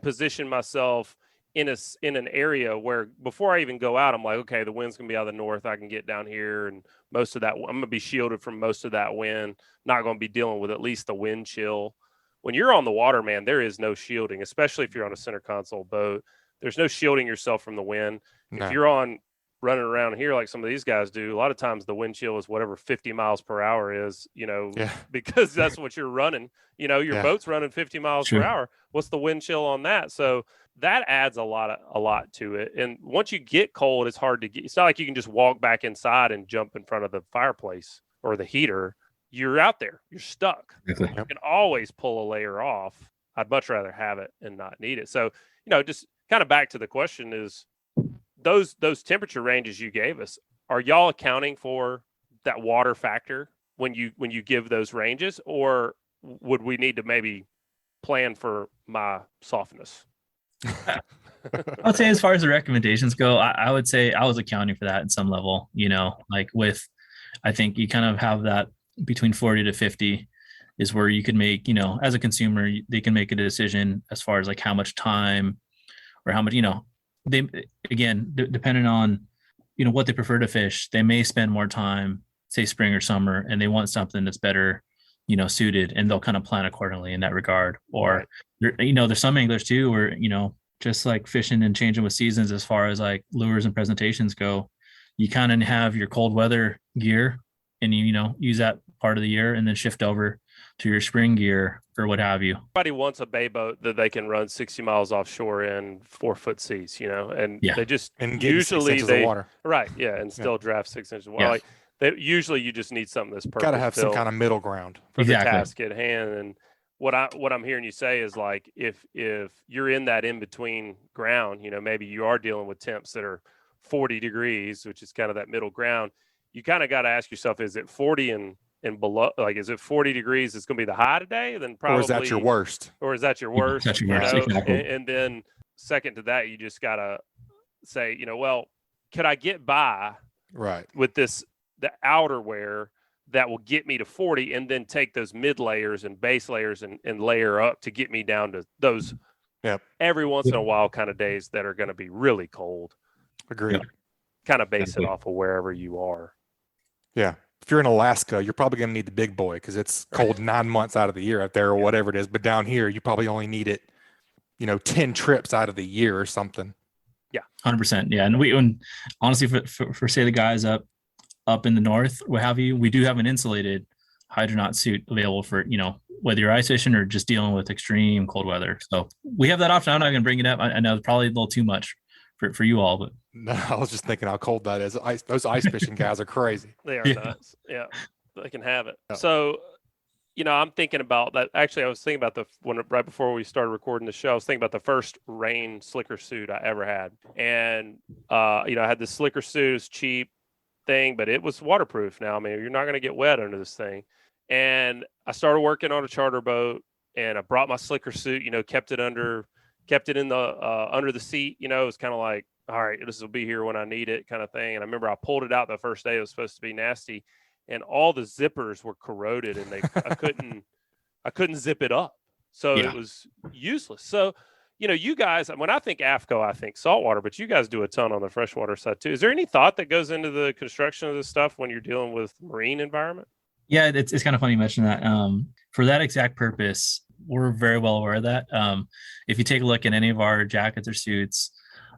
position myself in an area where before I even go out, I'm like, okay, the wind's gonna be out of the north. I can get down here, and most of that, I'm gonna be shielded from most of that wind. Not gonna be dealing with at least the wind chill. When you're on the water, man, there is no shielding, especially if you're on a center console boat. There's no shielding yourself from the wind. No. If you're running around here like some of these guys do, a lot of times the wind chill is whatever 50 miles per hour is, you know, because that's what you're running. You know, your boat's running 50 miles per hour. What's the wind chill on that? So that adds a lot to it. And once you get cold, it's hard to get. It's not like you can just walk back inside and jump in front of the fireplace or the heater. You're out there. You're stuck. Exactly. You can always pull a layer off. I'd much rather have it and not need it. So, you know, just kind of back to the question is, those temperature ranges you gave us, are y'all accounting for that water factor when you give those ranges, or would we need to maybe plan for my softness? I'd say as far as the recommendations go, I would say I was accounting for that at some level, you know, like I think you kind of have that between 40 to 50 is where you can make, you know, as a consumer, they can make a decision as far as like how much time or how much, you know, they, again, depending on, you know, what they prefer to fish, they may spend more time, say spring or summer, and they want something that's better, you know, suited, and they'll kind of plan accordingly in that regard. Or, you know, there's some anglers too, where, you know, just like fishing and changing with seasons, as far as like lures and presentations go, you kind of have your cold weather gear and you know, use that part of the year and then shift over to your spring gear or what have you. Everybody wants a bay boat that they can run 60 miles offshore in 4-foot seas, you know, and they just and usually of water. Right. Yeah. And still draft 6 inches of water. Like usually you just need something that's perfect. Got to have some kind of middle ground for the task at hand. And what I'm hearing you say is like, if you're in that in-between ground, you know, maybe you are dealing with temps that are 40 degrees, which is kind of that middle ground. You kind of got to ask yourself, is it 40 and below, like, is it 40 degrees? It's going to be the high today. Then probably, or is that your worst? That's your worst. Exactly. And then second to that, you just got to say, you know, well, could I get by with the outerwear that will get me to 40 and then take those mid layers and base layers and layer up to get me down to those Yep. Every once in a while, kind of days that are going to be really cold. Agreed. Kind of base it off of wherever you are. Yeah. If you're in Alaska, you're probably going to need the big boy because it's cold 9 months out of the year out there or whatever it is. But down here, you probably only need it, 10 trips out of the year or something. Yeah, 100%. Yeah, and honestly, for say the guys up in the north, what have you, we do have an insulated hydronaut suit available for whether you're ice fishing or just dealing with extreme cold weather. So we have that option. I'm not going to bring it up. I know it's probably a little too much for you all, but no, I was just thinking how cold that is. Those ice fishing guys are crazy. They are nuts. Yeah, they can have it. Yeah. So, I'm thinking about that. Actually, I was thinking about right before we started recording the show, I was thinking about the first rain slicker suit I ever had. And, I had this slicker suit, it's cheap thing, but it was waterproof now. I mean, you're not going to get wet under this thing. And I started working on a charter boat and I brought my slicker suit, kept it in the, under the seat, it was kind of like, all right, this will be here when I need it kind of thing. And I remember I pulled it out the first day. It was supposed to be nasty. And all the zippers were corroded and I couldn't zip it up. So it was useless. So, you guys, when I think AFTCO, I think saltwater, but you guys do a ton on the freshwater side too. Is there any thought that goes into the construction of this stuff when you're dealing with marine environment? Yeah, it's kind of funny you mention that. For that exact purpose, we're very well aware of that. If you take a look at any of our jackets or suits,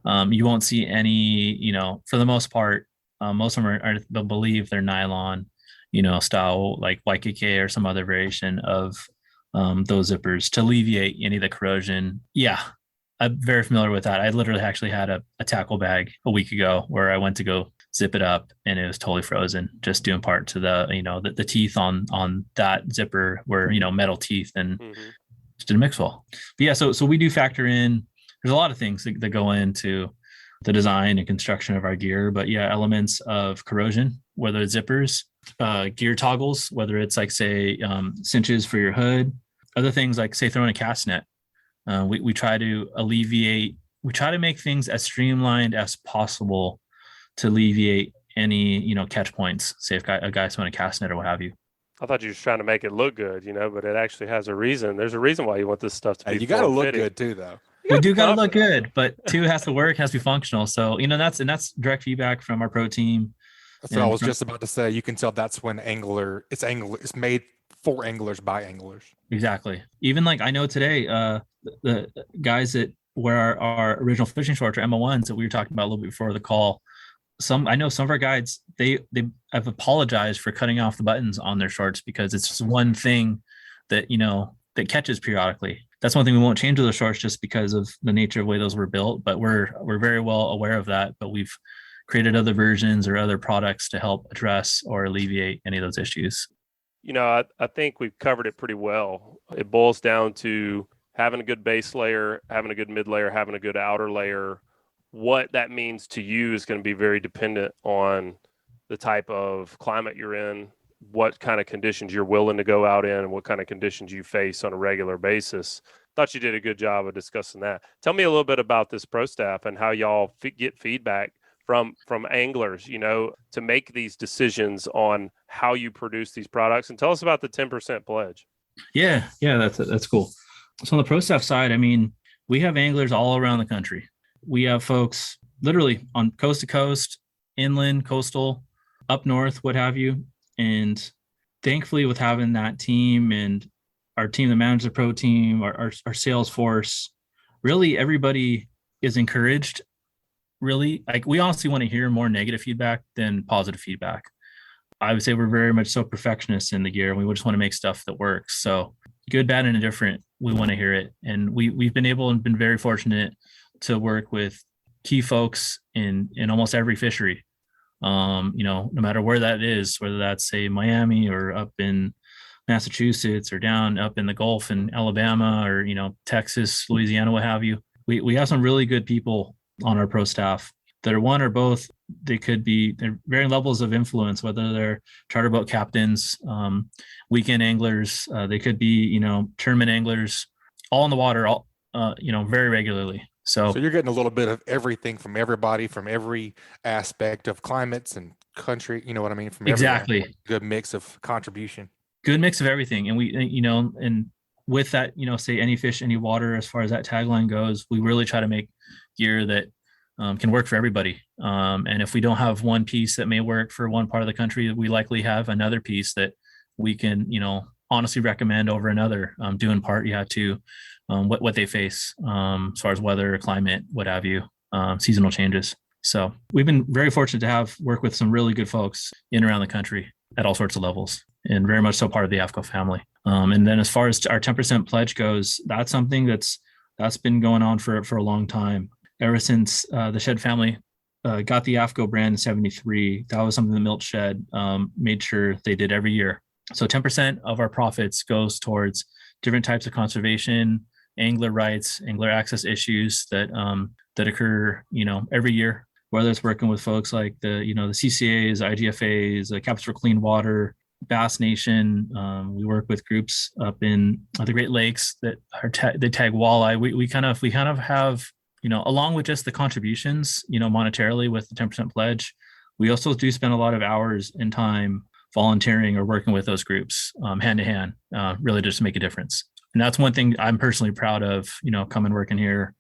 you won't see any, for the most part, most of them they'll believe they're nylon, style like YKK or some other variation of those zippers to alleviate any of the corrosion. Yeah, I'm very familiar with that. I literally actually had a tackle bag a week ago where I went to go zip it up and it was totally frozen, just due in part to the the teeth on that zipper were metal teeth and just didn't mix well. But yeah, so we do factor in. There's a lot of things that go into the design and construction of our gear, but yeah, elements of corrosion, whether it's zippers, gear toggles, whether it's like say cinches for your hood, other things like say throwing a cast net. We try to make things as streamlined as possible to alleviate any catch points. Say if a guy's throwing a cast net or what have you. I thought you were trying to make it look good, but it actually has a reason. There's a reason why you want this stuff to be. You got to look good too, though. We do got to look good, but two has to work, has to be functional. So that's direct feedback from our pro team. That's what I was just about to say. You can tell that's when it's made for anglers by anglers. Exactly. Even like I know today, the guys that wear our original fishing shorts or MO1s that we were talking about a little bit before the call. I know some of our guides, they have apologized for cutting off the buttons on their shorts because it's just one thing that, that catches periodically. That's one thing we won't change with the shorts just because of the nature of the way those were built, but we're very well aware of that. But we've created other versions or other products to help address or alleviate any of those issues. I think we've covered it pretty well. It boils down to having a good base layer, having a good mid layer, having a good outer layer. What that means to you is going to be very dependent on the type of climate you're in, what kind of conditions you're willing to go out in, and what kind of conditions you face on a regular basis. Thought you did a good job of discussing that. Tell me a little bit about this pro staff and how y'all get feedback from anglers, to make these decisions on how you produce these products. And tell us about the 10% pledge. Yeah, that's cool. So on the pro staff side, we have anglers all around the country. We have folks literally on coast to coast, inland, coastal, up north, what have you. And thankfully with having that team and our team that manages the pro team, our sales force, really everybody is encouraged. Really, like we honestly want to hear more negative feedback than positive feedback. I would say we're very much so perfectionists in the gear, and we just want to make stuff that works. So good, bad, and indifferent, we want to hear it. And we've been able and been very fortunate to work with key folks in almost every fishery. No matter where that is, whether that's say Miami or up in Massachusetts or down up in the Gulf in Alabama or, Texas, Louisiana, what have you. We have some really good people on our pro staff that are one or both. They're varying levels of influence, whether they're charter boat captains, weekend anglers, they could be, tournament anglers, all in the water, very regularly. So you're getting a little bit of everything from everybody, from every aspect of climates and country, you know what I mean? From exactly good mix of contribution. Good mix of everything. And we, and with that, say any fish, any water, as far as that tagline goes, we really try to make gear that can work for everybody. And if we don't have one piece that may work for one part of the country, we likely have another piece that we can, honestly recommend over another, due in part, to what they face as far as weather, climate, what have you, seasonal changes. So we've been very fortunate to work with some really good folks in around the country at all sorts of levels, and very much so part of the AFTCO family. And then as far as our 10% pledge goes, that's something that's been going on for a long time. Ever since the Shed family got the AFTCO brand in 73, that was something the Milt Shed made sure they did every year. So 10% of our profits goes towards different types of conservation, angler rights, angler access issues that occur, every year, whether it's working with folks like the CCAs, IGFAs, the Caps for Clean Water, Bass Nation. We work with groups up in the Great Lakes that they tag walleye. We kind of have, along with just the contributions, monetarily with the 10% pledge, we also do spend a lot of hours and time volunteering or working with those groups hand to hand, really just to make a difference. And that's one thing I'm personally proud of, coming working here,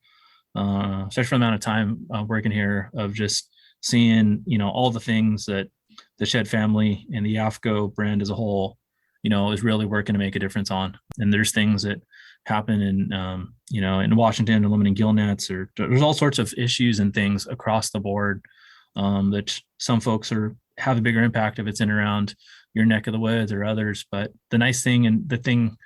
especially for the amount of time working here, of just seeing, all the things that the Shed family and the AFTCO brand as a whole, is really working to make a difference on. And there's things that happen in, in Washington, eliminating gill nets, or there's all sorts of issues and things across the board that some folks have a bigger impact if it's in around your neck of the woods or others. But the nice thing, and the thing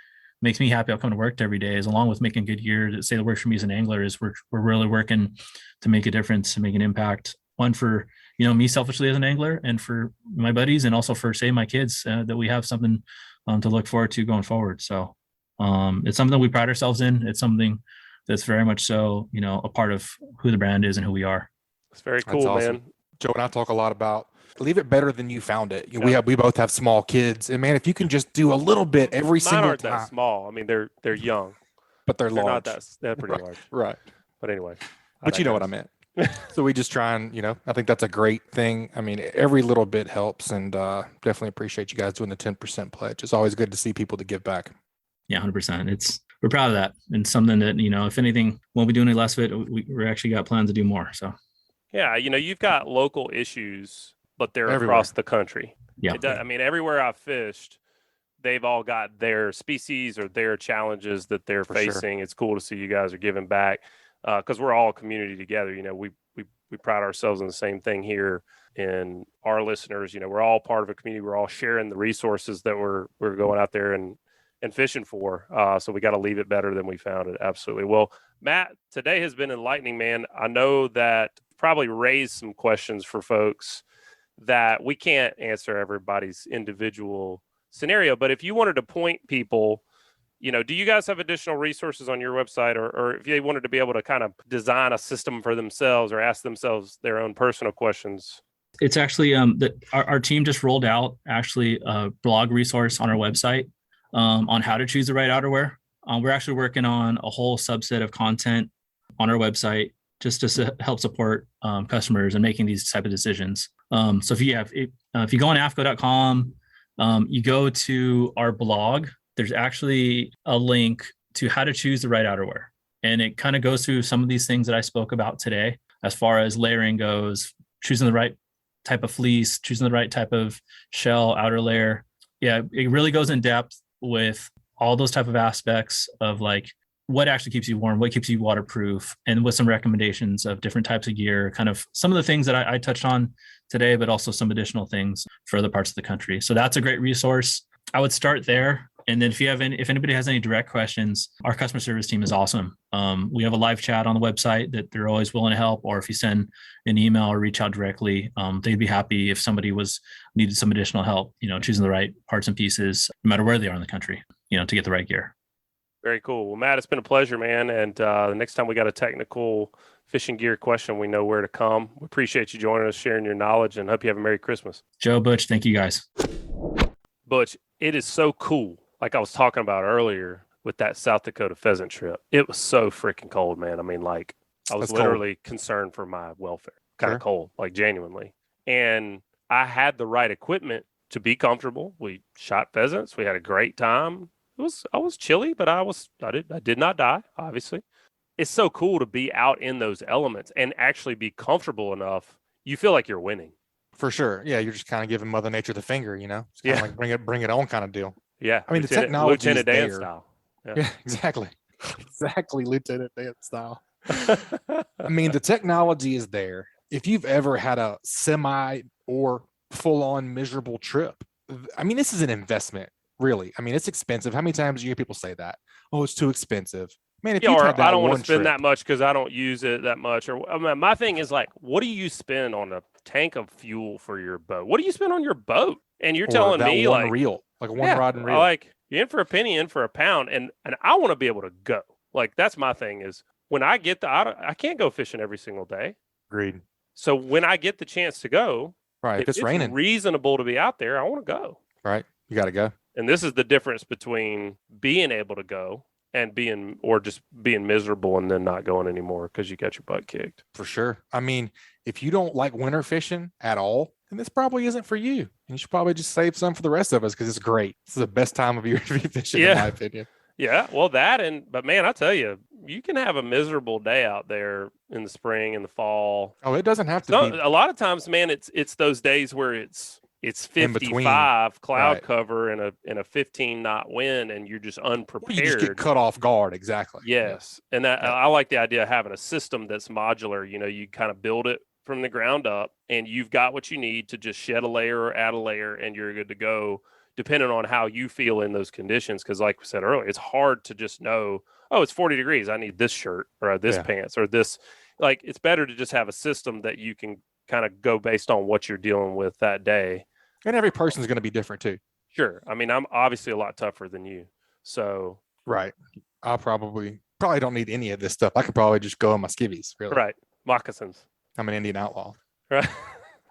makes me happy, I'll come to work every day, is along with making good gear that say that works for me as an angler, is we're really working to make a difference, to make an impact, one for me selfishly as an angler, and for my buddies, and also for, say, my kids, that we have something to look forward to going forward. So it's something that we pride ourselves in. It's something that's very much so, a part of who the brand is and who we are. It's very cool, awesome. Man. Joe and I talk a lot about leave it better than you found it. We both have small kids, and man, if you can just do a little bit every single aren't time. That small. I mean, they're young, but they're large. They're pretty large. Right. But anyway. But you know what I meant. So we just try and, I think that's a great thing. I mean, every little bit helps, and definitely appreciate you guys doing the 10% pledge. It's always good to see people to give back. Yeah, 100%. We're proud of that, and something that, if anything, won't be doing any less of it. We actually got plans to do more. So. Yeah, you've got local issues, but they're everywhere across the country. Yeah. Everywhere I've fished, they've all got their species or their challenges that they're facing. Sure. It's cool to see you guys are giving back, because we're all a community together. We pride ourselves in the same thing here. And our listeners, we're all part of a community. We're all sharing the resources that we're going out there and fishing for. So we got to leave it better than we found it. Absolutely. Well, Matt, today has been enlightening, man. I know that probably raised some questions for folks that we can't answer everybody's individual scenario. But if you wanted to point people, do you guys have additional resources on your website, or if they wanted to be able to kind of design a system for themselves or ask themselves their own personal questions? It's actually our team just rolled out actually a blog resource on our website on how to choose the right outerwear. We're actually working on a whole subset of content on our website just to help support customers in making these type of decisions. So if you go on AFTCO.com, you go to our blog, there's actually a link to how to choose the right outerwear. And it kind of goes through some of these things that I spoke about today, as far as layering goes, choosing the right type of fleece, choosing the right type of shell, outer layer. Yeah, it really goes in depth with all those type of aspects of like what actually keeps you warm, what keeps you waterproof, and with some recommendations of different types of gear, kind of some of the things that I touched on today, but also some additional things for other parts of the country. So that's a great resource. I would start there. And then if anybody has any direct questions, our customer service team is awesome. We have a live chat on the website that they're always willing to help, or if you send an email or reach out directly, they'd be happy if somebody needed some additional help, choosing the right parts and pieces, no matter where they are in the country, to get the right gear. Very cool. Well, Matt, it's been a pleasure, man. And the next time we got a technical fishing gear question, we know where to come. We appreciate you joining us, sharing your knowledge, and hope you have a Merry Christmas. Joe, Butch, thank you guys. Butch, it is so cool. Like I was talking about earlier with that South Dakota pheasant trip, it was so freaking cold, man. I mean, like I was literally concerned for my welfare, kind of cold, like genuinely. And I had the right equipment to be comfortable. We shot pheasants. We had a great time. I was chilly, but I did not die, obviously. It's so cool to be out in those elements and actually be comfortable enough. You feel like you're winning. For sure. Yeah, you're just kind of giving Mother Nature the finger, It's kind of like bring it on kind of deal. Yeah. I mean, the technology is Lieutenant Dan there. style. Yeah, exactly. Exactly, Lieutenant Dan style. I mean, the technology is there. If you've ever had a semi or full-on miserable trip, I mean, this is an investment, really. I mean, it's expensive. How many times do you hear people say that? Oh, it's too expensive. Man, if you've had that I don't want one to spend trip, that much because I don't use it that much. Or I mean, my thing is like, what do you spend on a tank of fuel for your boat? What do you spend on your boat? And you're telling that me one like reel, like one rod and reel. Like you're in for a penny, in for a pound, and I want to be able to go. Like that's my thing is when I get I can't go fishing every single day. Agreed. So when I get the chance to go, right, if it's raining, reasonable to be out there, I want to go. Right, you got to go. And this is the difference between being able to go and being miserable and then not going anymore because you got your butt kicked. For sure. I mean, if you don't like winter fishing at all, then this probably isn't for you. And you should probably just save some for the rest of us because it's great. This is the best time of year to be fishing, in my opinion. Yeah, well, but man, I tell you, you can have a miserable day out there in the spring and the fall. Oh, it doesn't have to be. A lot of times, man, it's those days where it's 55 cloud cover and a 15 knot wind, and you're just unprepared. You just get cut off guard. Exactly. Yes, and I like the idea of having a system that's modular. You kind of build it from the ground up, and you've got what you need to just shed a layer or add a layer, and you're good to go. Depending on how you feel in those conditions, because like we said earlier, it's hard to just know, oh, it's 40 degrees. I need this shirt or this pants or this. Like, it's better to just have a system that you can kind of go based on what you're dealing with that day. And every person's going to be different too. Sure. I mean, I'm obviously a lot tougher than you. So. Right. I probably don't need any of this stuff. I could probably just go in my skivvies. Really. Right. Moccasins. I'm an Indian outlaw. Right.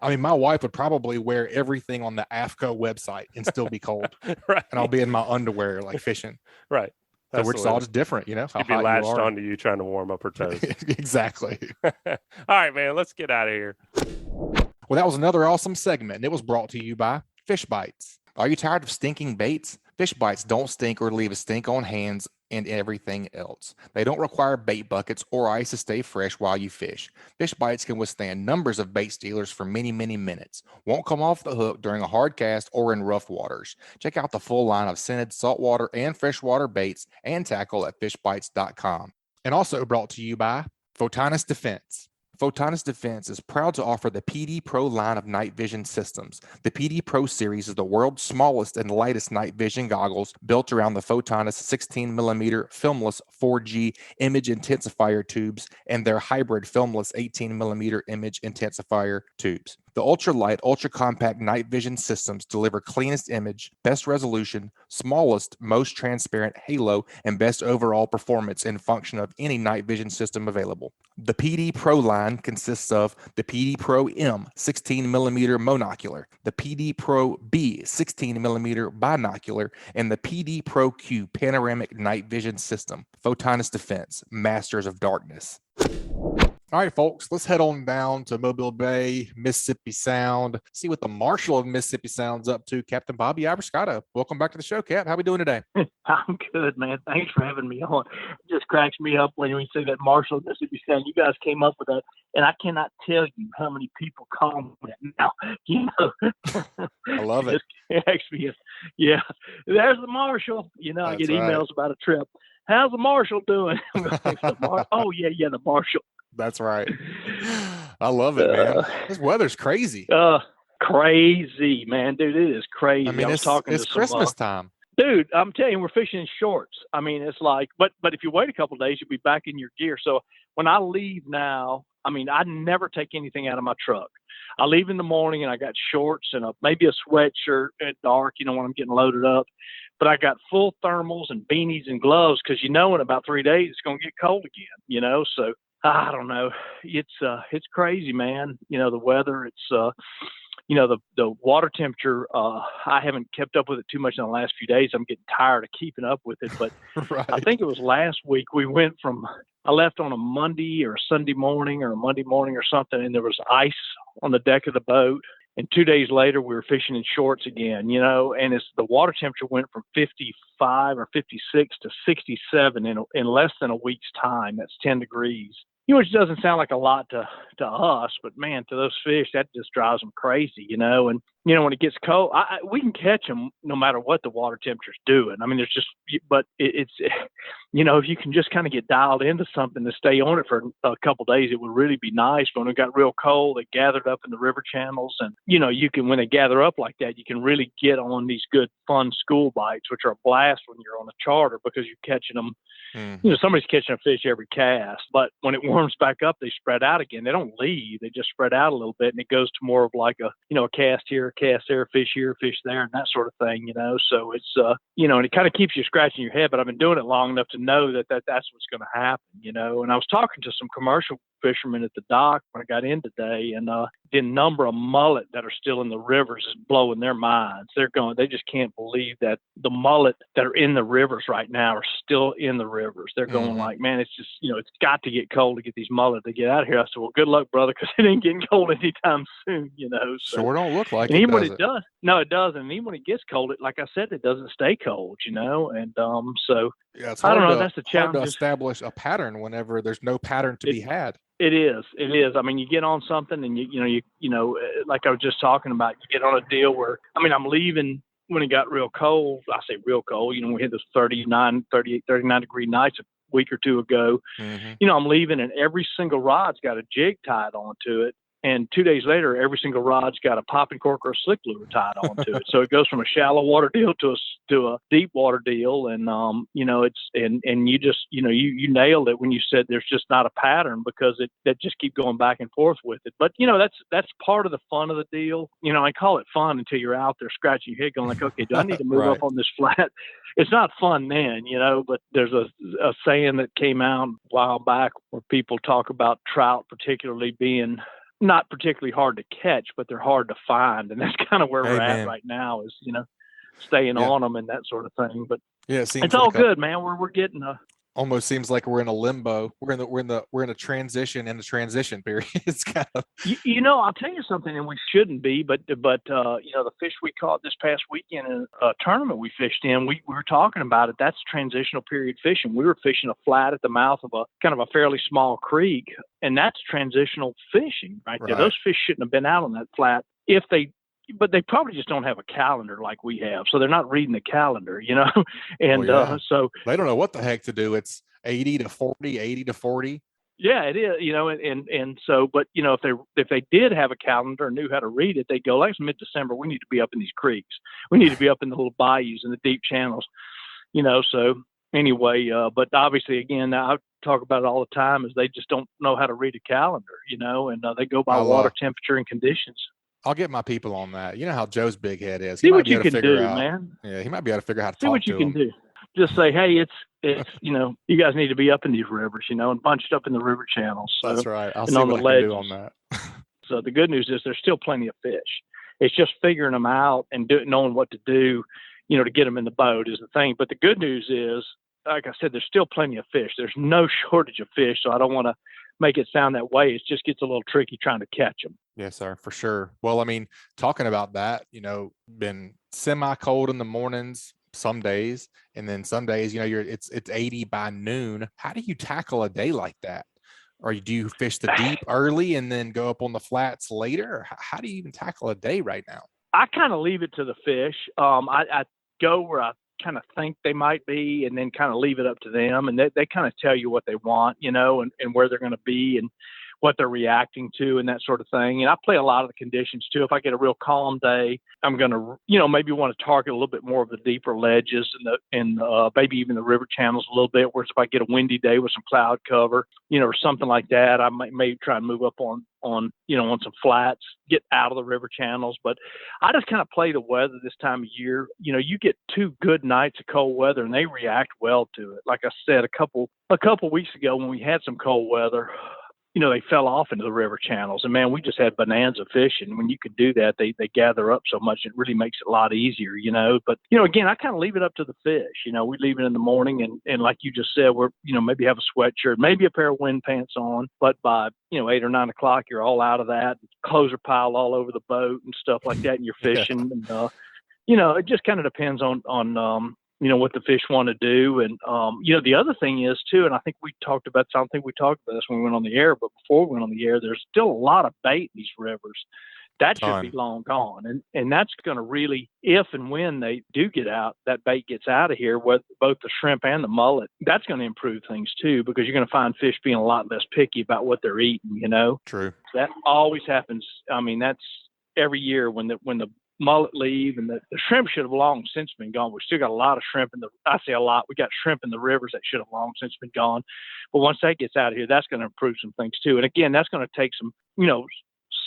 I mean, my wife would probably wear everything on the AFTCO website and still be cold. Right. And I'll be in my underwear, like fishing. Right. So we're just all just different, She'd be latched onto you trying to warm up her toes. Exactly. All right, man, let's get out of here. Well, that was another awesome segment, and it was brought to you by Fish Bites. Are you tired of stinking baits? Fish Bites don't stink or leave a stink on hands and everything else. They don't require bait buckets or ice to stay fresh while you fish. Fish Bites can withstand numbers of bait stealers for many, many minutes. Won't come off the hook during a hard cast or in rough waters. Check out the full line of scented saltwater and freshwater baits and tackle at fishbites.com. And also brought to you by Photonis Defense. Photonis Defense is proud to offer the PD Pro line of night vision systems. The PD Pro series is the world's smallest and lightest night vision goggles built around the Photonis 16mm filmless 4G image intensifier tubes and their hybrid filmless 18mm image intensifier tubes. The ultra-light, ultra-compact night vision systems deliver cleanest image, best resolution, smallest, most transparent halo, and best overall performance and function of any night vision system available. The PD Pro line consists of the PD Pro M 16mm monocular, the PD Pro B 16mm binocular, and the PD Pro Q panoramic night vision system. Photonis Defense, masters of darkness. All right, folks, let's head on down to Mobile Bay, Mississippi Sound, see what the Marshal of Mississippi Sound's up to, Captain Bobby Abruscato. Welcome back to the show, Cap. How we doing today? I'm good, man. Thanks for having me on. It just cracks me up when you say that Marshal of Mississippi Sound. You guys came up with that, and I cannot tell you how many people call me that now. I love it. It actually is. Yeah, there's the Marshal. I get emails about a trip. How's the Marshal doing? Oh, yeah, the Marshal. That's right. I love it, man. This weather's crazy. Crazy, man. Dude, it is crazy. I mean, it's Christmas time. Dude, I'm telling you, we're fishing in shorts. I mean, it's like, but if you wait a couple of days, you'll be back in your gear. So when I leave now, I mean, I never take anything out of my truck. I leave in the morning and I got shorts and maybe a sweatshirt at dark, when I'm getting loaded up. But I got full thermals and beanies and gloves because in about 3 days it's going to get cold again, So I don't know. It's crazy, man. The weather, it's, the water temperature, I haven't kept up with it too much in the last few days. I'm getting tired of keeping up with it, but right. I think it was last week I left on a Monday or a Sunday morning or a Monday morning or something, and there was ice on the deck of the boat. And 2 days later, we were fishing in shorts again, you know, and it's the water temperature went from 55 or 56 to 67 in less than a week's time. That's 10 degrees. You know, which doesn't sound like a lot to us, but man, to those fish, that just drives them crazy, you know. And you know, when it gets cold, we can catch them no matter what the water temperature's doing. I mean, there's just, but it's, you know, if you can just kind of get dialed into something to stay on it for a couple of days, it would really be nice. When it got real cold, it gathered up in the river channels, and you know, you can, when they gather up like that, you can really get on these good, fun school bites, which are a blast when you're on a charter because you're catching them. You know, somebody's catching a fish every cast, but when it warms back up, they spread out again. They don't leave; they just spread out a little bit, and it goes to more of like a, you know, a cast here, a cast there, fish here, fish there, and that sort of thing. You know, so it's you know, and it kind of keeps you scratching your head. But I've been doing it long enough to know that that's what's going to happen. You know, and I was talking to some commercial fishermen at the dock when I got in today, and the number of mullet that are still in the rivers is blowing their minds. They just can't believe that the mullet that are in the rivers right now are still in the rivers. They're going like, man, it's just, you know, it's got to get cold to get these mullet to get out of here. I said, well, good luck, brother, because it ain't getting cold anytime soon, you know. So, sure don't look like and it, even when does it it? does, no, it doesn't. And even when it gets cold, like I said, it doesn't stay cold, you know. And so Yeah, it's I hard don't know. to, That's the hard challenge. to establish a pattern whenever there's no pattern to be had. It is. I mean, you get on something and you know, like I was just talking about, you get on a deal where, I mean, I'm leaving when it got real cold. I say real cold, you know, we hit those 39 degree nights a week or two ago. You know, I'm leaving and every single rod's got a jig tied onto it. And 2 days later, every single rod's got a popping cork or a slick lure tied onto it. So it goes from a shallow water deal to a deep water deal. And, you know, it's, and you just, you know, you nailed it when you said there's just not a pattern because that just keep going back and forth with it. But, you know, that's part of the fun of the deal. You know, I call it fun until you're out there scratching your head going like, okay, do I need to move Right. up on this flat? It's not fun then, you know, but there's a saying that came out a while back where people talk about trout particularly being not particularly hard to catch, but they're hard to find. And that's kind of where we're at right now is, you know, staying on them and that sort of thing. But yeah, it seems it's all like good, man. We're getting almost seems like we're in a limbo. We're in a transition in the transition period. It's kind of, you know, I'll tell you something, and we shouldn't be, but you know, the fish we caught this past weekend in a tournament we fished in, we were talking about it. That's transitional period fishing. We were fishing a flat at the mouth of a kind of a fairly small creek, and that's transitional fishing right there. Those fish shouldn't have been out on that flat but they probably just don't have a calendar like we have. So they're not reading the calendar, you know? And so they don't know what the heck to do. It's 80 to 40, 80 to 40. Yeah, it is, you know, and so, but you know, if they did have a calendar and knew how to read it, they'd go, like mid-December, we need to be up in these creeks. We need to be up in the little bayous and the deep channels, you know. So anyway, but obviously, again, I talk about it all the time, is they just don't know how to read a calendar, you know, and they go by water temperature and conditions. I'll get my people on that. You know how Joe's big head is. See what you can do, man. Yeah, he might be able to figure out how to see talk what you to can him. do. Just say, hey, it's you know, you guys need to be up in these rivers, you know, and bunched up in the river channels. So, that's right. I'll and see on what the I can do ledges. on that. So the good news is there's still plenty of fish. It's just figuring them out and knowing what to do, you know, to get them in the boat is the thing. But the good news is, like I said, there's still plenty of fish. There's no shortage of fish. So I don't want to make it sound that way. It just gets a little tricky trying to catch them. Yes, sir, for sure. Well, I mean, talking about that, you know, been semi-cold in the mornings some days, and then some days, you know, it's 80 by noon. How do you tackle a day like that? Or do you fish the deep early and then go up on the flats later? Or how do you even tackle a day right now? I kind of leave it to the fish. I go where I kind of think they might be, and then kind of leave it up to them. And they kind of tell you what they want, you know, and where they're going to be and what they're reacting to and that sort of thing. And I play a lot of the conditions too. If I get a real calm day, I'm going to, you know, maybe want to target a little bit more of the deeper ledges and maybe even the river channels a little bit. Whereas if I get a windy day with some cloud cover, you know, or something like that, I may try and move up on, you know, on some flats, get out of the river channels. But I just kind of play the weather this time of year. You know, you get 2 good nights of cold weather and they react well to it. Like I said, a couple weeks ago when we had some cold weather, they fell off into the river channels. And man, we just had bonanza fishing. When you could do that, they gather up so much, it really makes it a lot easier, But, again, I kind of leave it up to the fish. We leave it in the morning and like you just said, we're, maybe have a sweatshirt, maybe a pair of wind pants on, but by, 8 or 9 o'clock, you're all out of that. Clothes are piled all over the boat and stuff like that, and you're fishing. And, it just kind of depends on what the fish want to do. And, the other thing is too, and I think we talked about this when we went on the air, but before we went on the air, there's still a lot of bait in these rivers. That should be long gone. And that's going to really, if and when they do get out, that bait gets out of here with both the shrimp and the mullet, that's going to improve things too, because you're going to find fish being a lot less picky about what they're eating, True. That always happens. I mean, that's every year when the mullet leave, and the shrimp should have long since been gone. We still got a lot of shrimp I say a lot. We got shrimp in the rivers that should have long since been gone. But once that gets out of here, that's going to improve some things too. And again, that's going to take some,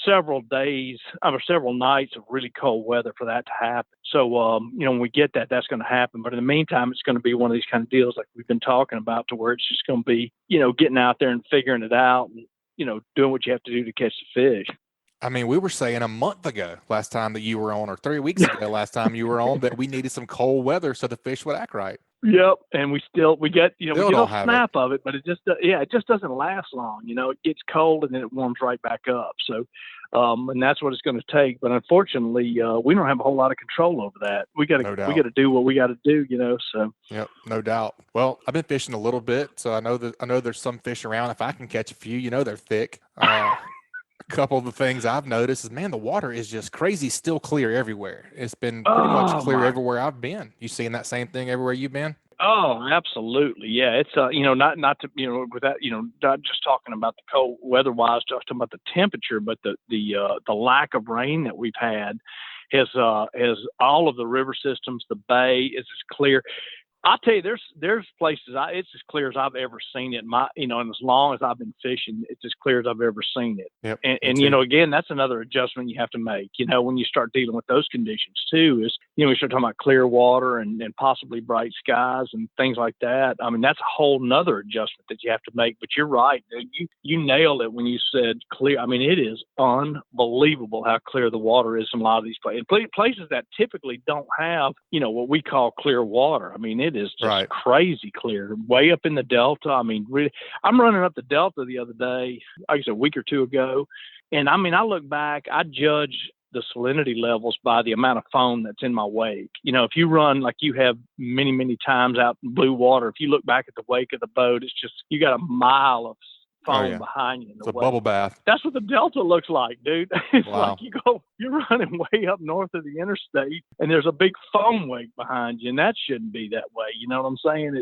several days or several nights of really cold weather for that to happen. So, when we get that, that's going to happen. But in the meantime, it's going to be one of these kind of deals like we've been talking about, to where it's just going to be, getting out there and figuring it out and, doing what you have to do to catch the fish. I mean, we were saying a month ago, last time that you were on, or 3 weeks ago, last time you were on, that we needed some cold weather so the fish would act right. Yep. And we get, we get a snap of it, but it just doesn't last long. It gets cold and then it warms right back up. So, and that's what it's going to take. But unfortunately, we don't have a whole lot of control over that. We got to do what we got to do, so. Yep. No doubt. Well, I've been fishing a little bit, so I know there's some fish around. If I can catch a few, they're thick. A couple of the things I've noticed is, man, the water is just crazy, still clear everywhere. It's been pretty much clear everywhere I've been. You seeing that same thing everywhere you've been? Oh, absolutely. Yeah. It's, not to, with that, not just talking about the cold weather wise, just talking about the temperature, but the lack of rain that we've had has all of the river systems, the bay is as clear. I'll tell you, there's places it's as clear as I've ever seen it. And as long as I've been fishing, it's as clear as I've ever seen it. Yep, and again, that's another adjustment you have to make. When you start dealing with those conditions too, is we start talking about clear water and possibly bright skies and things like that. I mean, that's a whole nother adjustment that you have to make. But you're right, you nailed it when you said clear. I mean, it is unbelievable how clear the water is in a lot of these places. Places that typically don't have what we call clear water. I mean, it is just crazy clear, way up in the Delta. I mean, really, I'm running up the Delta the other day, like I said, a week or two ago. And I mean, I look back, I judge the salinity levels by the amount of foam that's in my wake. If you run like you have many, many times out in blue water, if you look back at the wake of the boat, it's just, you got a mile of foam behind you. It's a bubble bath. That's what the Delta looks like, dude. It's wow. Like you're running way up north of the interstate and there's a big foam wake behind you, and that shouldn't be that way. You know what I'm saying?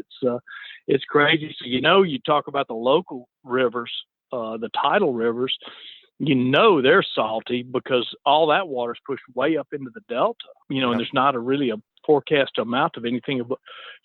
It's crazy. So, you talk about the local rivers, the tidal rivers, they're salty because all that water is pushed way up into the Delta, and there's not really a forecast amount of anything,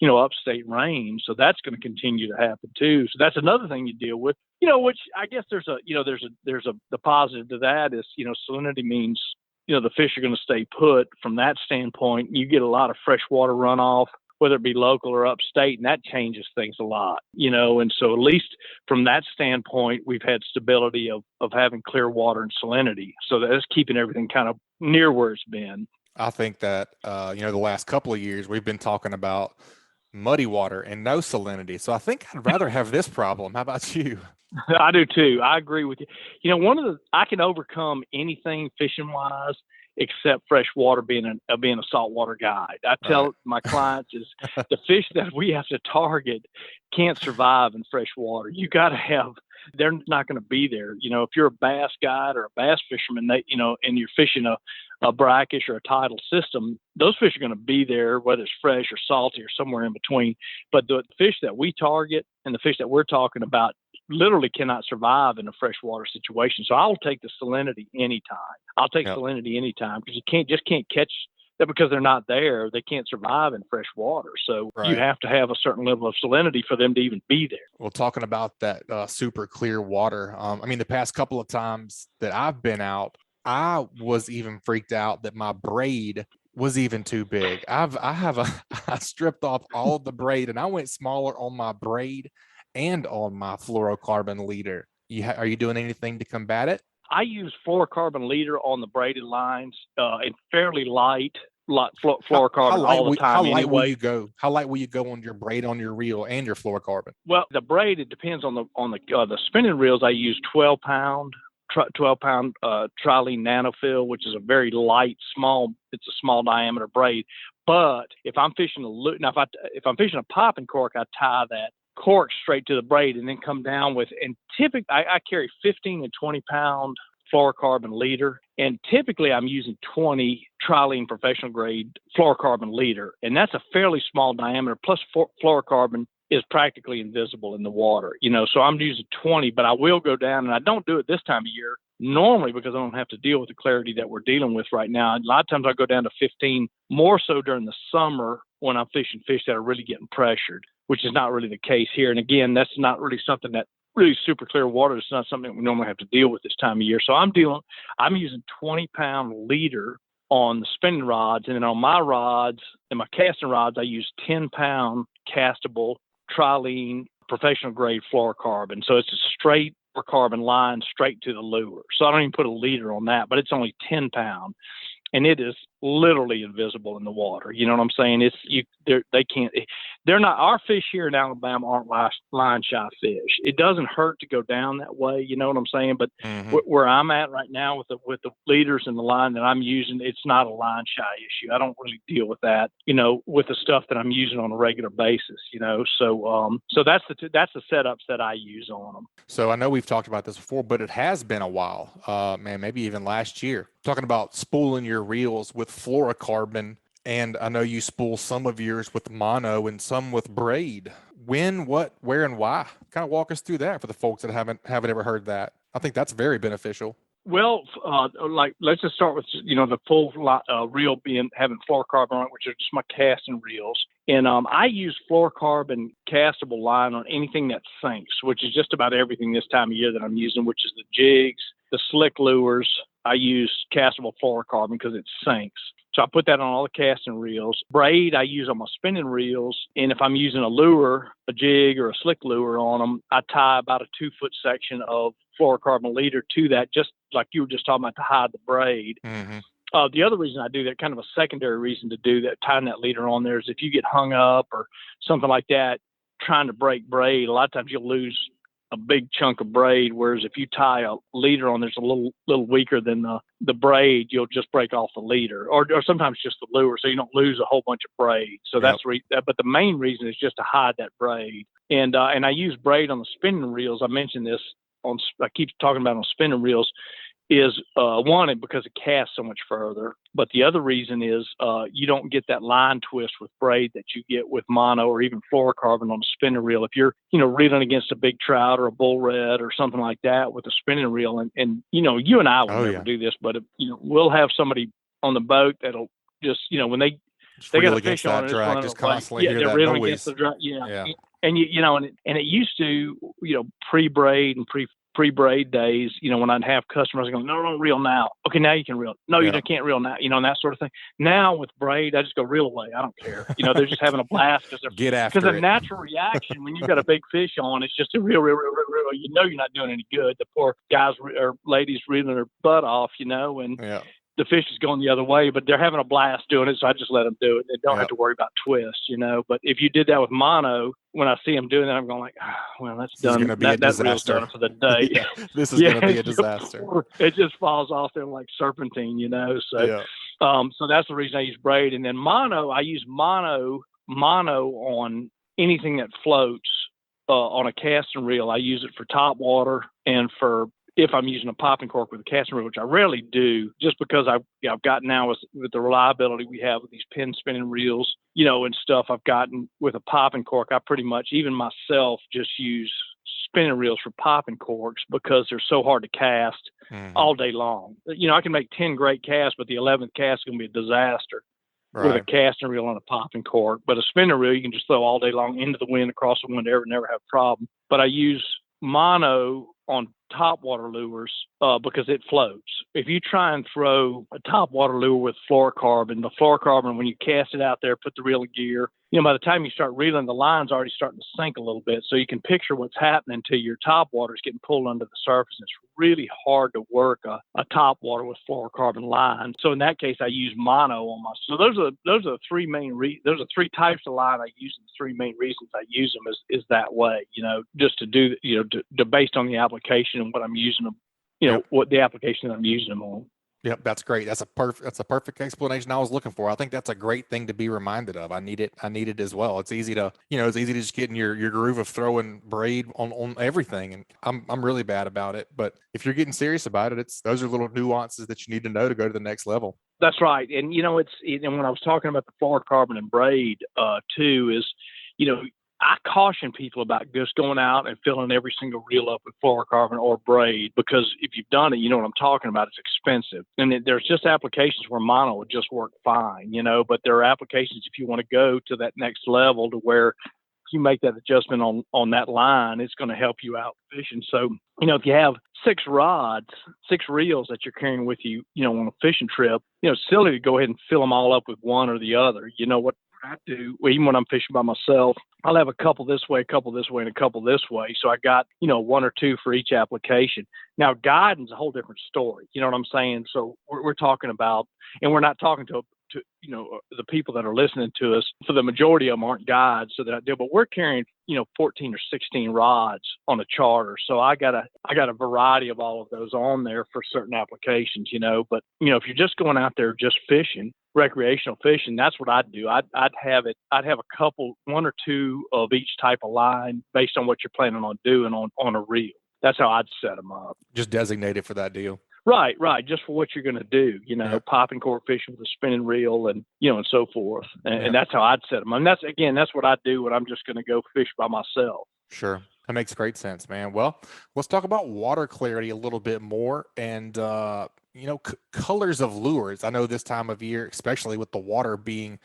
upstate rain. So that's going to continue to happen too. So that's another thing you deal with, which I guess the positive to that is, salinity means, the fish are going to stay put. From that standpoint, you get a lot of freshwater runoff, whether it be local or upstate, and that changes things a lot, and so at least from that standpoint, we've had stability of having clear water and salinity. So that's keeping everything kind of near where it's been. I think that, the last couple of years we've been talking about muddy water and no salinity. So I think I'd rather have this problem. How about you? I do too. I agree with you. I can overcome anything fishing wise except fresh water, being a saltwater guide. I tell my clients is the fish that we have to target can't survive in fresh water. You got to have, they're not going to be there. If you're a bass guide or a bass fisherman, and you're fishing a brackish or a tidal system, those fish are going to be there, whether it's fresh or salty or somewhere in between. But the fish that we target and the fish that we're talking about literally cannot survive in a freshwater situation. So I'll take the salinity anytime. I'll take salinity anytime, because you can't catch that because they're not there. They can't survive in fresh water. So you have to have a certain level of salinity for them to even be there. Well, talking about that super clear water, the past couple of times that I've been out, I was even freaked out that my braid was even too big. I stripped off all of the braid and I went smaller on my braid and on my fluorocarbon leader. Are you doing anything to combat it? I use fluorocarbon leader on the braided lines, and fairly light fluorocarbon all the time. How light anyway. will you go? How light will you go on your braid on your reel and your fluorocarbon? Well, the braid, it depends on the spinning reels. I use 12-pound trilene nanofill, which is a very light, it's a small diameter braid. But if I'm fishing if I'm fishing a popping cork, I tie that cork straight to the braid and then come down with, and typically I carry 15 and 20-pound fluorocarbon leader, and typically I'm using 20 trilene professional grade fluorocarbon leader, and that's a fairly small diameter. Plus, fluorocarbon is practically invisible in the water, so I'm using 20, but I will go down, and I don't do it this time of year normally because I don't have to deal with the clarity that we're dealing with right now. A lot of times I go down to 15, more so during the summer when I'm fishing fish that are really getting pressured, which is not really the case here. And again, that's not really something that really super clear water. It's not something we normally have to deal with this time of year. So I'm using 20-pound leader on the spinning rods, and then on my rods and my casting rods, I use 10-pound castable trilene professional grade fluorocarbon. So it's a straight carbon line straight to the lure. So I don't even put a leader on that, but it's only 10 pound. And it is literally invisible in the water. You know what I'm saying? They're not, our fish here in Alabama aren't line shy fish. It doesn't hurt to go down that way. You know what I'm saying? But where I'm at right now with the leaders and the line that I'm using, it's not a line shy issue. I don't really deal with that, with the stuff that I'm using on a regular basis, so that's the setups that I use on them. So I know we've talked about this before, but it has been a while, maybe even last year, talking about spooling your reels with fluorocarbon. And I know you spool some of yours with mono and some with braid. When, what, where, and why? Kind of walk us through that for the folks that haven't ever heard that. I think that's very beneficial. Well, let's just start with, the full reel having fluorocarbon on it, which are just my casting reels. And I use fluorocarbon castable line on anything that sinks, which is just about everything this time of year that I'm using, which is the jigs, the slick lures. I use castable fluorocarbon because it sinks. So I put that on all the casting reels. Braid I use on my spinning reels. And if I'm using a lure, a jig or a slick lure on them, I tie about a 2-foot section of fluorocarbon leader to that, just like you were just talking about, to hide the braid. The other reason I do that, kind of a secondary reason to do that, tying that leader on there, is if you get hung up or something like that, trying to break braid, a lot of times you'll lose a big chunk of braid, whereas if you tie a leader on there's a little weaker than the braid, you'll just break off the leader, or sometimes just the lure, so you don't lose a whole bunch of braid. So that's but the main reason is just to hide that braid. And I use braid on the spinning reels. I mentioned this I keep talking about on spinning reels, is one, because it casts so much further. But the other reason is you don't get that line twist with braid that you get with mono or even fluorocarbon on a spinning reel. If you're, reeling against a big trout or a bull red or something like that with a spinning reel, and you and I will never do this, but we'll have somebody on the boat that'll just, when they got a fish on it, just constantly hear they're that reeling noise against the drag. And it used to, pre-braid and pre-braid days, when I'd have customers going, no, don't reel now. Okay, now you can reel. No, you can't reel now, and that sort of thing. Now with braid, I just go reel away. I don't care. They're just having a blast because a natural reaction when you've got a big fish on, it's just a reel. You're not doing any good. The poor guys or ladies reeling their butt off, and the fish is going the other way, but they're having a blast doing it. So I just let them do it. They don't have to worry about twists, But if you did that with mono, when I see them doing that, I'm going like, well, that's this done. Is be that reel's done for the day. This is going to be a disaster. It just falls off there like serpentine, So, so that's the reason I use braid. And then mono, I use mono on anything that floats on a casting reel. I use it for top water and for, if I'm using a popping cork with a casting reel, which I rarely do, just because I've gotten now with the reliability we have with these pin spinning reels, and stuff I've gotten with a popping cork. I pretty much, even myself, just use spinning reels for popping corks because they're so hard to cast all day long. I can make 10 great casts, but the 11th cast is going to be a disaster with a casting reel on a popping cork. But a spinning reel, you can just throw all day long into the wind, across the wind, never have a problem. But I use mono on topwater lures because it floats. If you try and throw a topwater lure with fluorocarbon, the fluorocarbon, when you cast it out there, put the reel in gear, by the time you start reeling, the line's already starting to sink a little bit. So you can picture what's happening to your topwater is getting pulled under the surface. It's really hard to work a topwater with fluorocarbon line. So in that case, I use mono on my. So those are the three main those are three types of line I use, and the three main reasons I use them is that way. Just to do to based on the application and what I'm using them. What the application that I'm using them on. Yep, that's great. That's a perfect explanation I was looking for. I think that's a great thing to be reminded of. I need it as well. It's easy to, it's easy to just get in your groove of throwing braid on everything. And I'm really bad about it. But if you're getting serious about it, those are little nuances that you need to know to go to the next level. That's right. And, when I was talking about the fluorocarbon and braid too, is, I caution people about just going out and filling every single reel up with fluorocarbon or braid, because if you've done it, you know what I'm talking about. It's expensive. And there's just applications where mono would just work fine, but there are applications if you want to go to that next level to where you make that adjustment on that line, it's going to help you out fishing. So, if you have 6 reels that you're carrying with you, on a fishing trip, it's silly to go ahead and fill them all up with one or the other. What I do, even when I'm fishing by myself, I'll have a couple this way, a couple this way, and a couple this way. So I got, 1 or 2 for each application. Now, guiding is a whole different story. You know what I'm saying? So we're talking about, and we're not talking to the people that are listening to us. For the majority of them aren't guides, so that I do. But we're carrying, 14 or 16 rods on a charter. So I got a variety of all of those on there for certain applications. But if you're just going out there just fishing, recreational fishing, that's what I'd do. I'd have a couple, 1 or 2 of each type of line based on what you're planning on doing on a reel. That's how I'd set them up. Just designated for that deal. Right. Just for what you're going to do, popping core fishing with a spinning reel and, and so forth. And that's how I'd set them. And that's what I do when I'm just going to go fish by myself. Sure. That makes great sense, man. Well, let's talk about water clarity a little bit more and, colors of lures. I know this time of year, especially with the water being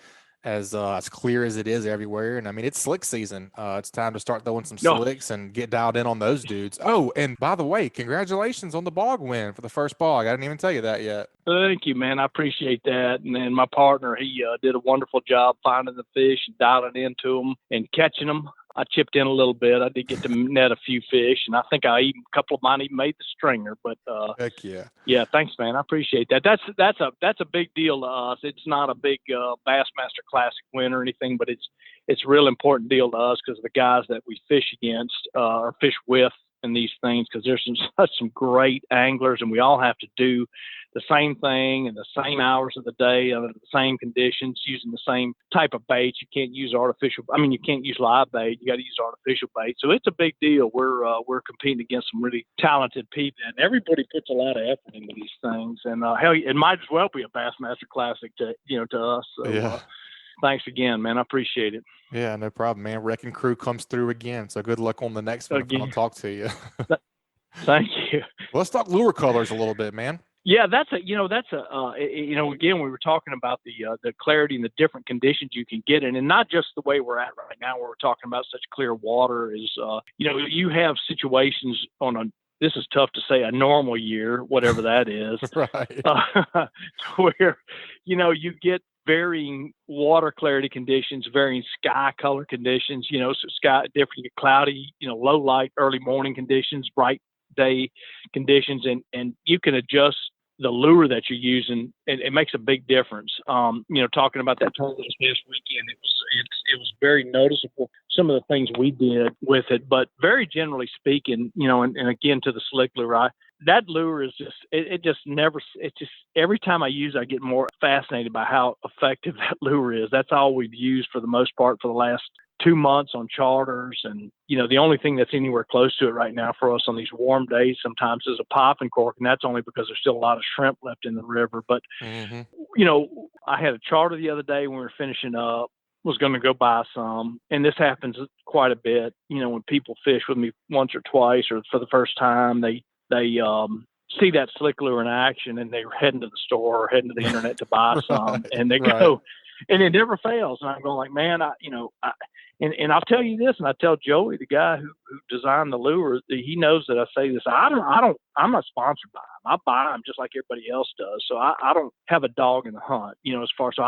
as clear as it is everywhere. And I mean, it's slick season. It's time to start throwing some slicks and get dialed in on those dudes. Oh, and by the way, congratulations on the bog win for the first bog. I didn't even tell you that yet. Thank you, man. I appreciate that. And then my partner, he did a wonderful job finding the fish and dialing into them and catching them. I chipped in a little bit. I did get to net a few fish, and I think a couple of mine even made the stringer. But heck yeah, yeah, thanks, man. I appreciate that. That's a big deal to us. It's not a big Bassmaster Classic win or anything, but it's a real important deal to us because the guys that we fish against or fish with in these things, because there's some great anglers, and we all have to do the same thing in the same hours of the day under the same conditions, using the same type of bait. You can't use you can't use live bait. You got to use artificial bait. So it's a big deal. We're competing against some really talented people, and everybody puts a lot of effort into these things. And hell, it might as well be a Bassmaster Classic to us. So, yeah. Thanks again, man. I appreciate it. Yeah, no problem, man. Wrecking Crew comes through again. So good luck on the next one. I'll talk to you. Thank you. Let's talk lure colors a little bit, man. Yeah, again, we were talking about the clarity and the different conditions you can get in, and not just the way we're at right now, where we're talking about such clear water is, you have situations this is tough to say, a normal year, whatever that is, right. Where, you get varying water clarity conditions, varying sky color conditions, so sky different, cloudy, low light, early morning conditions, bright day conditions, and you can adjust the lure that you're using, and it makes a big difference. Talking about that tournament this weekend, it was very noticeable, some of the things we did with it, but very generally speaking, and again, to the slick lure, that lure is just every time I use it, I get more fascinated by how effective that lure is. That's all we've used for the most part for the last 2 months on charters. And, the only thing that's anywhere close to it right now for us on these warm days sometimes is a popping cork. And that's only because there's still a lot of shrimp left in the river. But, I had a charter the other day when we were finishing up, was going to go buy some. And this happens quite a bit, when people fish with me once or twice or for the first time, they see that slick lure in action and they're heading to the store or heading to the internet to buy some. And they go, and it never fails. And I'm going like, man, And I'll tell you this, and I tell Joey, the guy who designed the lure, he knows that I say this. I'm not sponsored by them. I buy them just like everybody else does. So I don't have a dog in the hunt, as far. So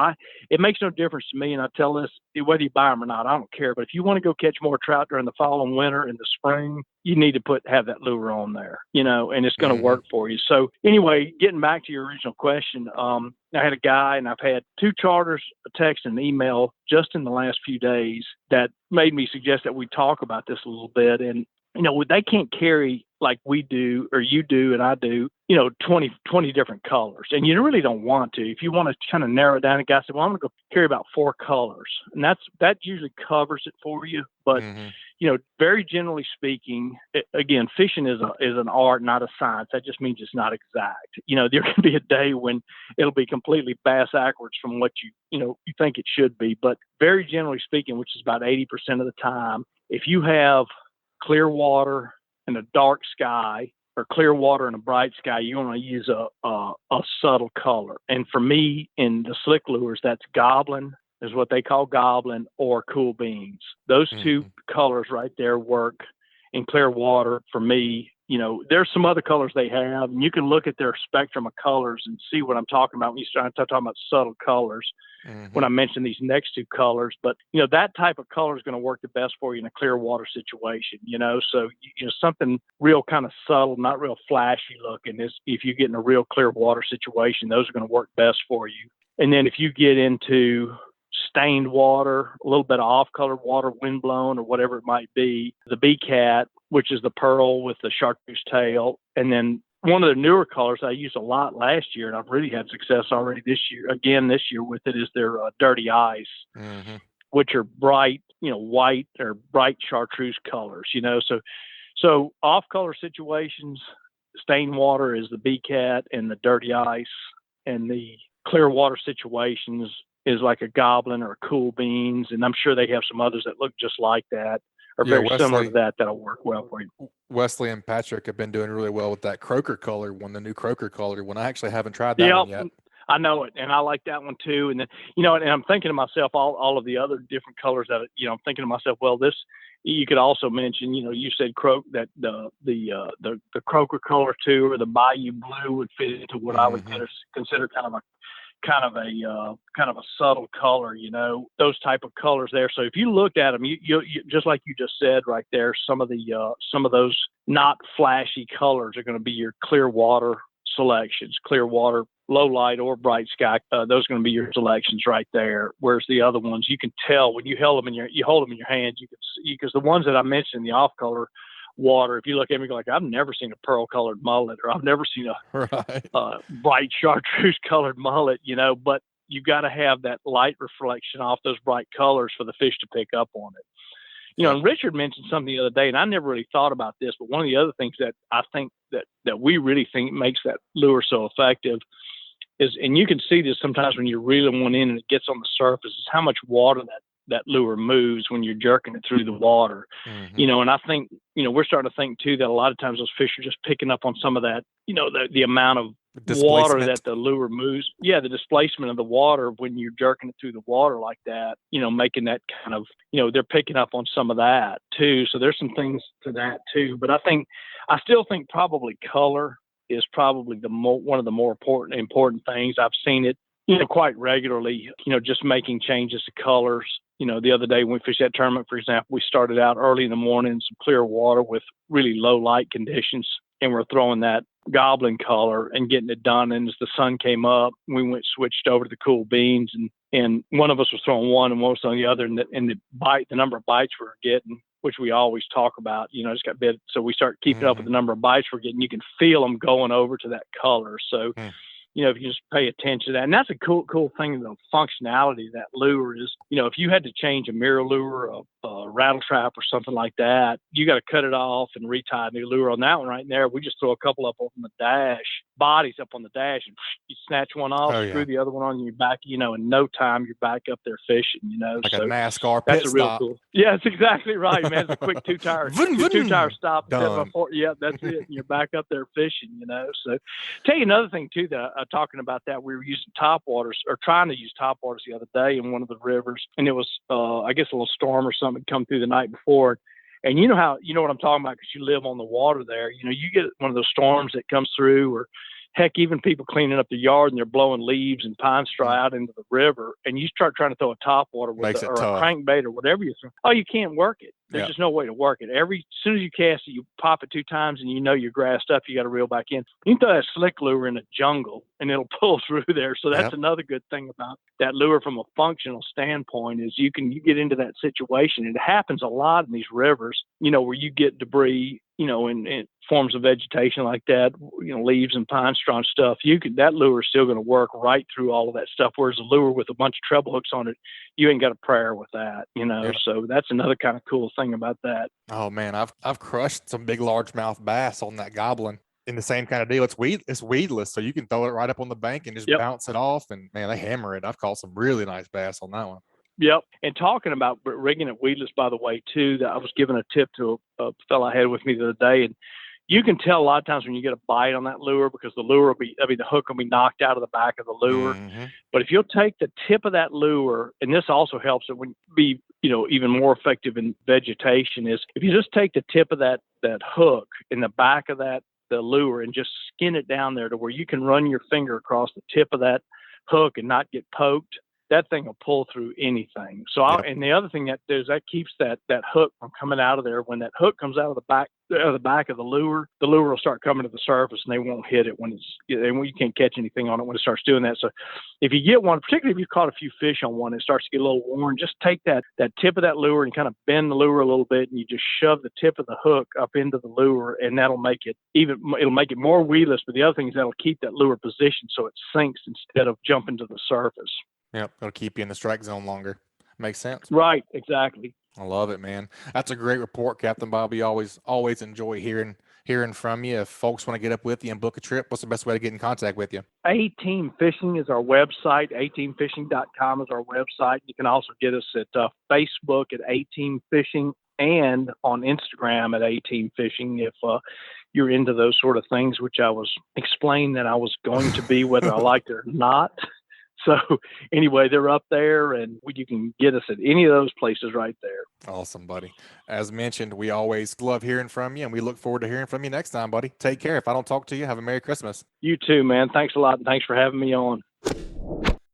it makes no difference to me. And I tell this, whether you buy them or not, I don't care. But if you want to go catch more trout during the fall and winter and the spring, you need to have that lure on there, and it's going to work for you. So anyway, getting back to your original question, I had a guy, and I've had 2 charters, a text and an email just in the last few days that made me suggest that we talk about this a little bit. And, they can't carry like we do, or you do, and I do, 20 different colors. And you really don't want to. If you want to kind of narrow it down, a guy said, well, I'm going to go carry about 4 colors. And that usually covers it for you. But, very generally speaking, again, fishing is an art, not a science. That just means it's not exact. There can be a day when it'll be completely bass backwards from what you think it should be. But very generally speaking, which is about 80% of the time, if you have clear water and a dark sky, or clear water and a bright sky, you want to use a subtle color. And for me, in the slick lures, that's goblin, is what they call goblin, or cool beans. Those 2 colors right there work in clear water for me. There's some other colors they have, and you can look at their spectrum of colors and see what I'm talking about when you start talking about subtle colors when I mention these next 2 colors. But, that type of color is going to work the best for you in a clear water situation, So, something real kind of subtle, not real flashy looking, is if you get in a real clear water situation, those are going to work best for you. And then if you get into stained water, a little bit of off-colored water, windblown or whatever it might be, the B-Cat, which is the pearl with the chartreuse tail. And then one of the newer colors I used a lot last year, and I've really had success already this year with it, is their dirty ice, which are bright, white or bright chartreuse colors, So off-color situations, stained water is the B-Cat and the dirty ice, and the clear water situations is like a goblin or a cool beans. And I'm sure they have some others that look just like that, or very similar to that, that'll work well for you. Wesley and Patrick have been doing really well with that croaker color one, the new croaker color one. I actually haven't tried that one yet. I know it, and I like that one too. And then, and I'm thinking to myself, all of the other different colors that, I'm thinking to myself, well, this, you could also mention, you said that the croaker color too, or the Bayou blue would fit into what I would consider kind of a subtle color, those type of colors there. So if you looked at them, you just like you just said right there, some of those not flashy colors are going to be your clear water selections, clear water, low light or bright sky. Those are going to be your selections right there. Whereas the other ones, you can tell when you hold them in your hands, you can see, because the ones that I mentioned, the off color water, if you look at me like, I've never seen a pearl colored mullet, or I've never seen a bright chartreuse colored mullet, but you got to have that light reflection off those bright colors for the fish to pick up on it. And Richard mentioned something the other day, and I never really thought about this, but one of the other things that I think that we really think makes that lure so effective is, and you can see this sometimes when you're reeling one in and it gets on the surface, is how much water that lure moves when you're jerking it through the water. And I think, we're starting to think too, that a lot of times those fish are just picking up on some of that, the amount of water that the lure moves. Yeah. The displacement of the water when you're jerking it through the water like that, making that kind of, they're picking up on some of that too. So there's some things to that too, but I still think probably color is probably one of the more important things. I've seen it, quite regularly, just making changes to colors. The other day when we fished that tournament, for example, we started out early in the morning in some clear water with really low light conditions, and we're throwing that goblin color and getting it done. And as the sun came up, we switched over to the cool beans, and one of us was throwing one and one was throwing the other, and the number of bites we were getting, which we always talk about, just got bit. So we start keeping up with the number of bites we're getting. You can feel them going over to that color. So, if you just pay attention to that, and that's a cool thing, the functionality of that lure is, if you had to change a mirror lure, a rattle trap or something like that, you got to cut it off and retie a new lure. On that one right there, we just throw a couple up on the dash, bodies up on the dash, and you snatch one off, screw the other one on, and you're back, in no time, you're back up there fishing, Like a NASCAR pit stop. Real cool. Yeah, that's exactly right, man. It's a quick two-tire stop. Done. Yeah, that's it. And you're back up there fishing, So tell you another thing too that I talking about that, we were using top waters or trying to use top waters the other day in one of the rivers. And it was, I guess, a little storm or something come through the night before. And you know what I'm talking about because you live on the water there. You know, you get one of those storms that comes through, or heck, even people cleaning up the yard and they're blowing leaves and pine straw out into the river, and you start trying to throw a top water or a crankbait or whatever you throw. Oh, you can't work it. There's just no way to work it. As soon as you cast it, you pop it 2 times and you know you're grassed up. You got to reel back in. You can throw that slick lure in a jungle and it'll pull through there. So that's another good thing about that lure from a functional standpoint is you get into that situation. And it happens a lot in these rivers, you know, where you get debris, you know, in forms of vegetation like that, you know, leaves and pine straw and stuff. That lure is still going to work right through all of that stuff. Whereas a lure with a bunch of treble hooks on it, you ain't got a prayer with that, you know. Yep. So that's another kind of cool thing about that. Oh man, I've crushed some big largemouth bass on that goblin in the same kind of deal. It's weedless, so you can throw it right up on the bank and just bounce it off, and man, they hammer it. I've caught some really nice bass on that one. Yep. And talking about rigging it weedless, by the way, too, that I was giving a tip to a fellow I had with me the other day, and you can tell a lot of times when you get a bite on that lure because the hook will be knocked out of the back of the lure. Mm-hmm. But if you'll take the tip of that lure, and this also helps it when be, you know, even more effective in vegetation, is if you just take the tip of that hook in the back of the lure and just skin it down there to where you can run your finger across the tip of that hook and not get poked, that thing will pull through anything. So, and the other thing that does, that keeps that hook from coming out of there. When that hook comes out of the back of the lure will start coming to the surface, and they won't hit it when you can't catch anything on it when it starts doing that. So, if you get one, particularly if you've caught a few fish on one, it starts to get a little worn. Just take that tip of that lure and kind of bend the lure a little bit, and you just shove the tip of the hook up into the lure, and that'll make it more weedless. But the other thing is that'll keep that lure positioned so it sinks instead of jumping to the surface. Yep, it'll keep you in the strike zone longer. Makes sense. Right, exactly. I love it, man. That's a great report, Captain Bobby. Always enjoy hearing from you. If folks want to get up with you and book a trip, what's the best way to get in contact with you? A-Team Fishing is our website. ateamfishing.com is our website. You can also get us at Facebook at A-Team Fishing and on Instagram at A-Team Fishing if you're into those sort of things, which I was explaining that I was going to be, whether I liked it or not. So anyway, they're up there, and you can get us at any of those places right there. Awesome, buddy. As mentioned, we always love hearing from you, and we look forward to hearing from you next time, buddy. Take care. If I don't talk to you, have a Merry Christmas. You too, man. Thanks a lot, and thanks for having me on.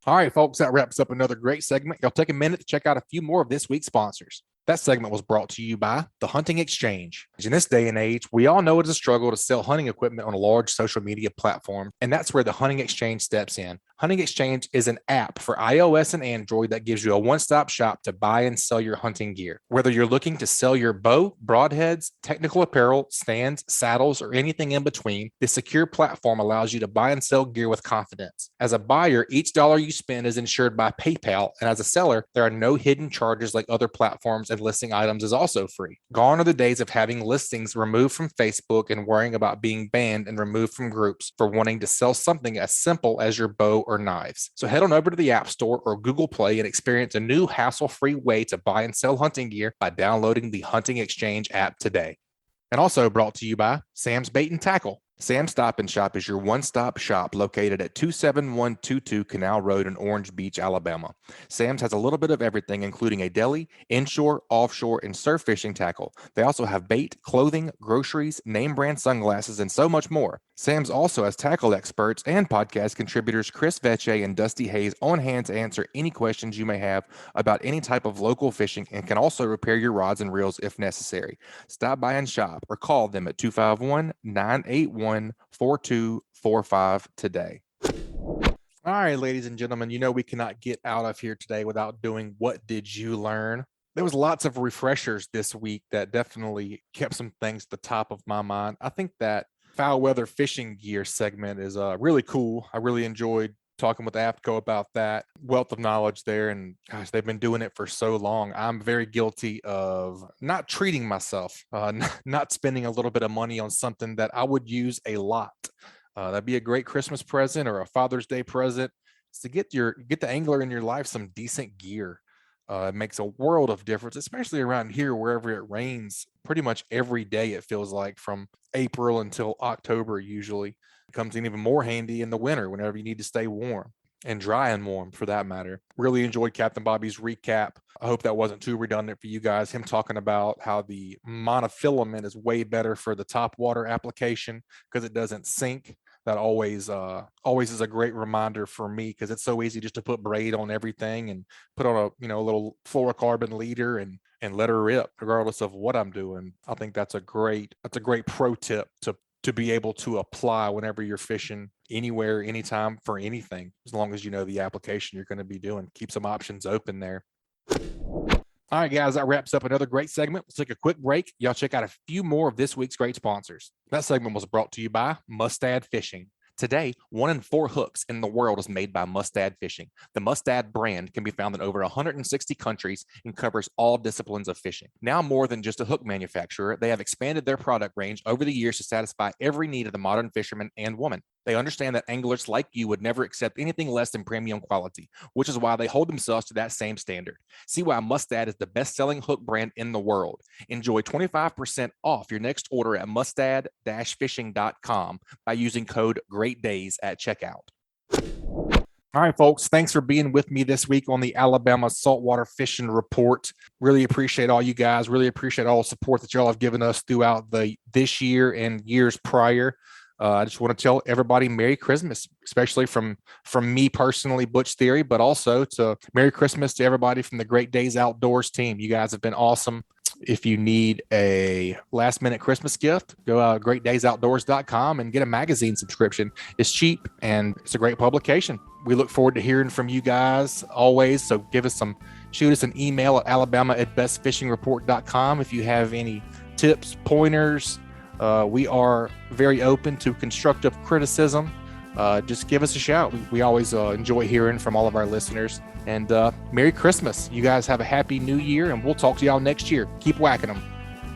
All right, folks, that wraps up another great segment. Y'all take a minute to check out a few more of this week's sponsors. That segment was brought to you by the Hunting Exchange. In this day and age, we all know it is a struggle to sell hunting equipment on a large social media platform, and that's where the Hunting Exchange steps in. Hunting Exchange is an app for iOS and Android that gives you a one-stop shop to buy and sell your hunting gear. Whether you're looking to sell your bow, broadheads, technical apparel, stands, saddles, or anything in between, this secure platform allows you to buy and sell gear with confidence. As a buyer, each dollar you spend is insured by PayPal, and as a seller, there are no hidden charges like other platforms, and listing items is also free. Gone are the days of having listings removed from Facebook and worrying about being banned and removed from groups for wanting to sell something as simple as your bow or knives. So head on over to the App Store or Google Play and experience a new hassle-free way to buy and sell hunting gear by downloading the Hunting Exchange app today. And also brought to you by Sam's Bait and Tackle. Sam's Stop and Shop is your one-stop shop located at 27122 Canal Road in Orange Beach, Alabama. Sam's has a little bit of everything, including a deli, inshore, offshore, and surf fishing tackle. They also have bait, clothing, groceries, name brand sunglasses, and so much more. Sam's also has tackle experts and podcast contributors Chris Veche and Dusty Hayes on hand to answer any questions you may have about any type of local fishing and can also repair your rods and reels if necessary. Stop by and shop or call them at 251-981-4245 today. All right, ladies and gentlemen, you know we cannot get out of here today without doing What Did You Learn? There was lots of refreshers this week that definitely kept some things at the top of my mind. I think that foul weather fishing gear segment is really cool. I really enjoyed talking with AFTCO about that wealth of knowledge there. And gosh, they've been doing it for so long. I'm very guilty of not treating myself, not spending a little bit of money on something that I would use a lot. That'd be a great Christmas present or a Father's Day present. Is to get the angler in your life some decent gear. It makes a world of difference, especially around here, wherever it rains pretty much every day. It feels like from April until October, usually. Becomes even more handy in the winter whenever you need to stay warm and dry and warm for that matter. Really enjoyed Captain Bobby's recap. I hope that wasn't too redundant for you guys. Him talking about how the monofilament is way better for the top water application because it doesn't sink. That always is a great reminder for me because it's so easy just to put braid on everything and put on a little fluorocarbon leader and let her rip regardless of what I'm doing. I think that's a great pro tip to be able to apply whenever you're fishing anywhere, anytime for anything, as long as you know the application you're going to be doing. Keep some options open there. All right, guys, that wraps up another great segment. Let's take a quick break. Y'all check out a few more of this week's great sponsors. That segment was brought to you by Mustad Fishing. Today, 1 in 4 hooks in the world is made by Mustad Fishing. The Mustad brand can be found in over 160 countries and covers all disciplines of fishing. Now more than just a hook manufacturer, they have expanded their product range over the years to satisfy every need of the modern fisherman and woman. They understand that anglers like you would never accept anything less than premium quality, which is why they hold themselves to that same standard. See why Mustad is the best-selling hook brand in the world. Enjoy 25% off your next order at mustad-fishing.com by using code GREATDAYS at checkout. All right, folks, thanks for being with me this week on the Alabama Saltwater Fishing Report. Really appreciate all you guys. Really appreciate all the support that y'all have given us throughout this year and years prior. I just want to tell everybody Merry Christmas, especially from me personally, Butch Theory, but also to Merry Christmas to everybody from the Great Days Outdoors team. You guys have been awesome. If you need a last minute Christmas gift, go greatdaysoutdoors.com and get a magazine subscription. It's cheap and it's a great publication. We look forward to hearing from you guys always. So shoot us an email at alabama@bestfishingreport.com if you have any tips, pointers. We are very open to constructive criticism. Just give us a shout. We always enjoy hearing from all of our listeners. And Merry Christmas. You guys have a happy new year, and we'll talk to y'all next year. Keep whacking them.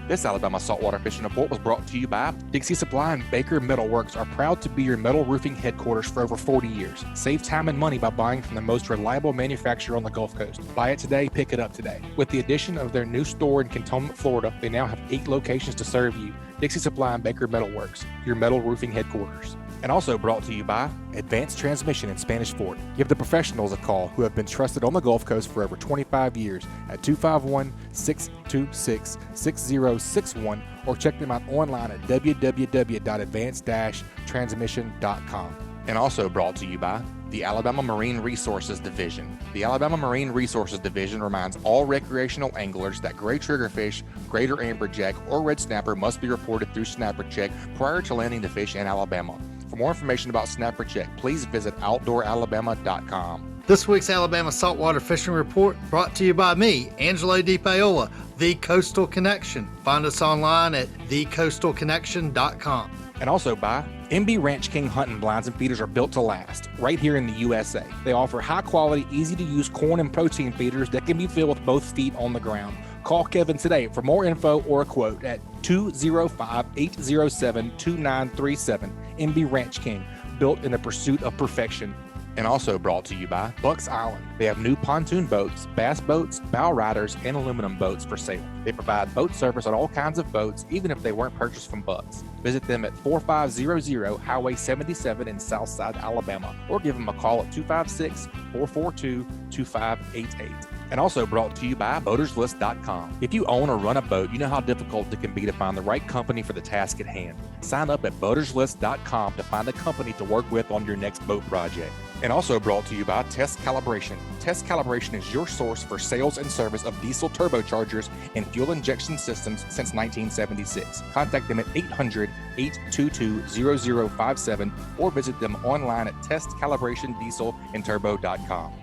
This Alabama Saltwater Fishing Report was brought to you by Dixie Supply and Baker Metalworks are proud to be your metal roofing headquarters for over 40 years. Save time and money by buying from the most reliable manufacturer on the Gulf Coast. Buy it today, pick it up today. With the addition of their new store in Cantonment, Florida, they now have 8 locations to serve you. Dixie Supply and Baker Metalworks, your metal roofing headquarters. And also brought to you by Advanced Transmission in Spanish Fort. Give the professionals a call who have been trusted on the Gulf Coast for over 25 years at 251-626-6061 or check them out online at www.advanced-transmission.com. And also brought to you by the Alabama Marine Resources Division. The Alabama Marine Resources Division reminds all recreational anglers that gray triggerfish, greater amberjack, or red snapper must be reported through Snapper Check prior to landing the fish in Alabama. For more information about Snapper Check, please visit outdooralabama.com. This week's Alabama Saltwater Fishing Report brought to you by me, Angelo DePaola, The Coastal Connection. Find us online at thecoastalconnection.com. And also by MB Ranch King hunting blinds and feeders are built to last right here in the USA. They offer high quality, easy to use corn and protein feeders that can be filled with both feet on the ground. Call Kevin today for more info or a quote at 205-807-2937. MB Ranch King, built in the pursuit of perfection. And also brought to you by Bucks Island. They have new pontoon boats, bass boats, bow riders, and aluminum boats for sale. They provide boat service on all kinds of boats, even if they weren't purchased from Bucks. Visit them at 4500 Highway 77 in Southside, Alabama, or give them a call at 256-442-2588. And also brought to you by BoatersList.com. If you own or run a boat, you know how difficult it can be to find the right company for the task at hand. Sign up at BoatersList.com to find a company to work with on your next boat project. And also brought to you by Test Calibration. Test Calibration is your source for sales and service of diesel turbochargers and fuel injection systems since 1976. Contact them at 800-822-0057 or visit them online at testcalibratindieselandturbo.com.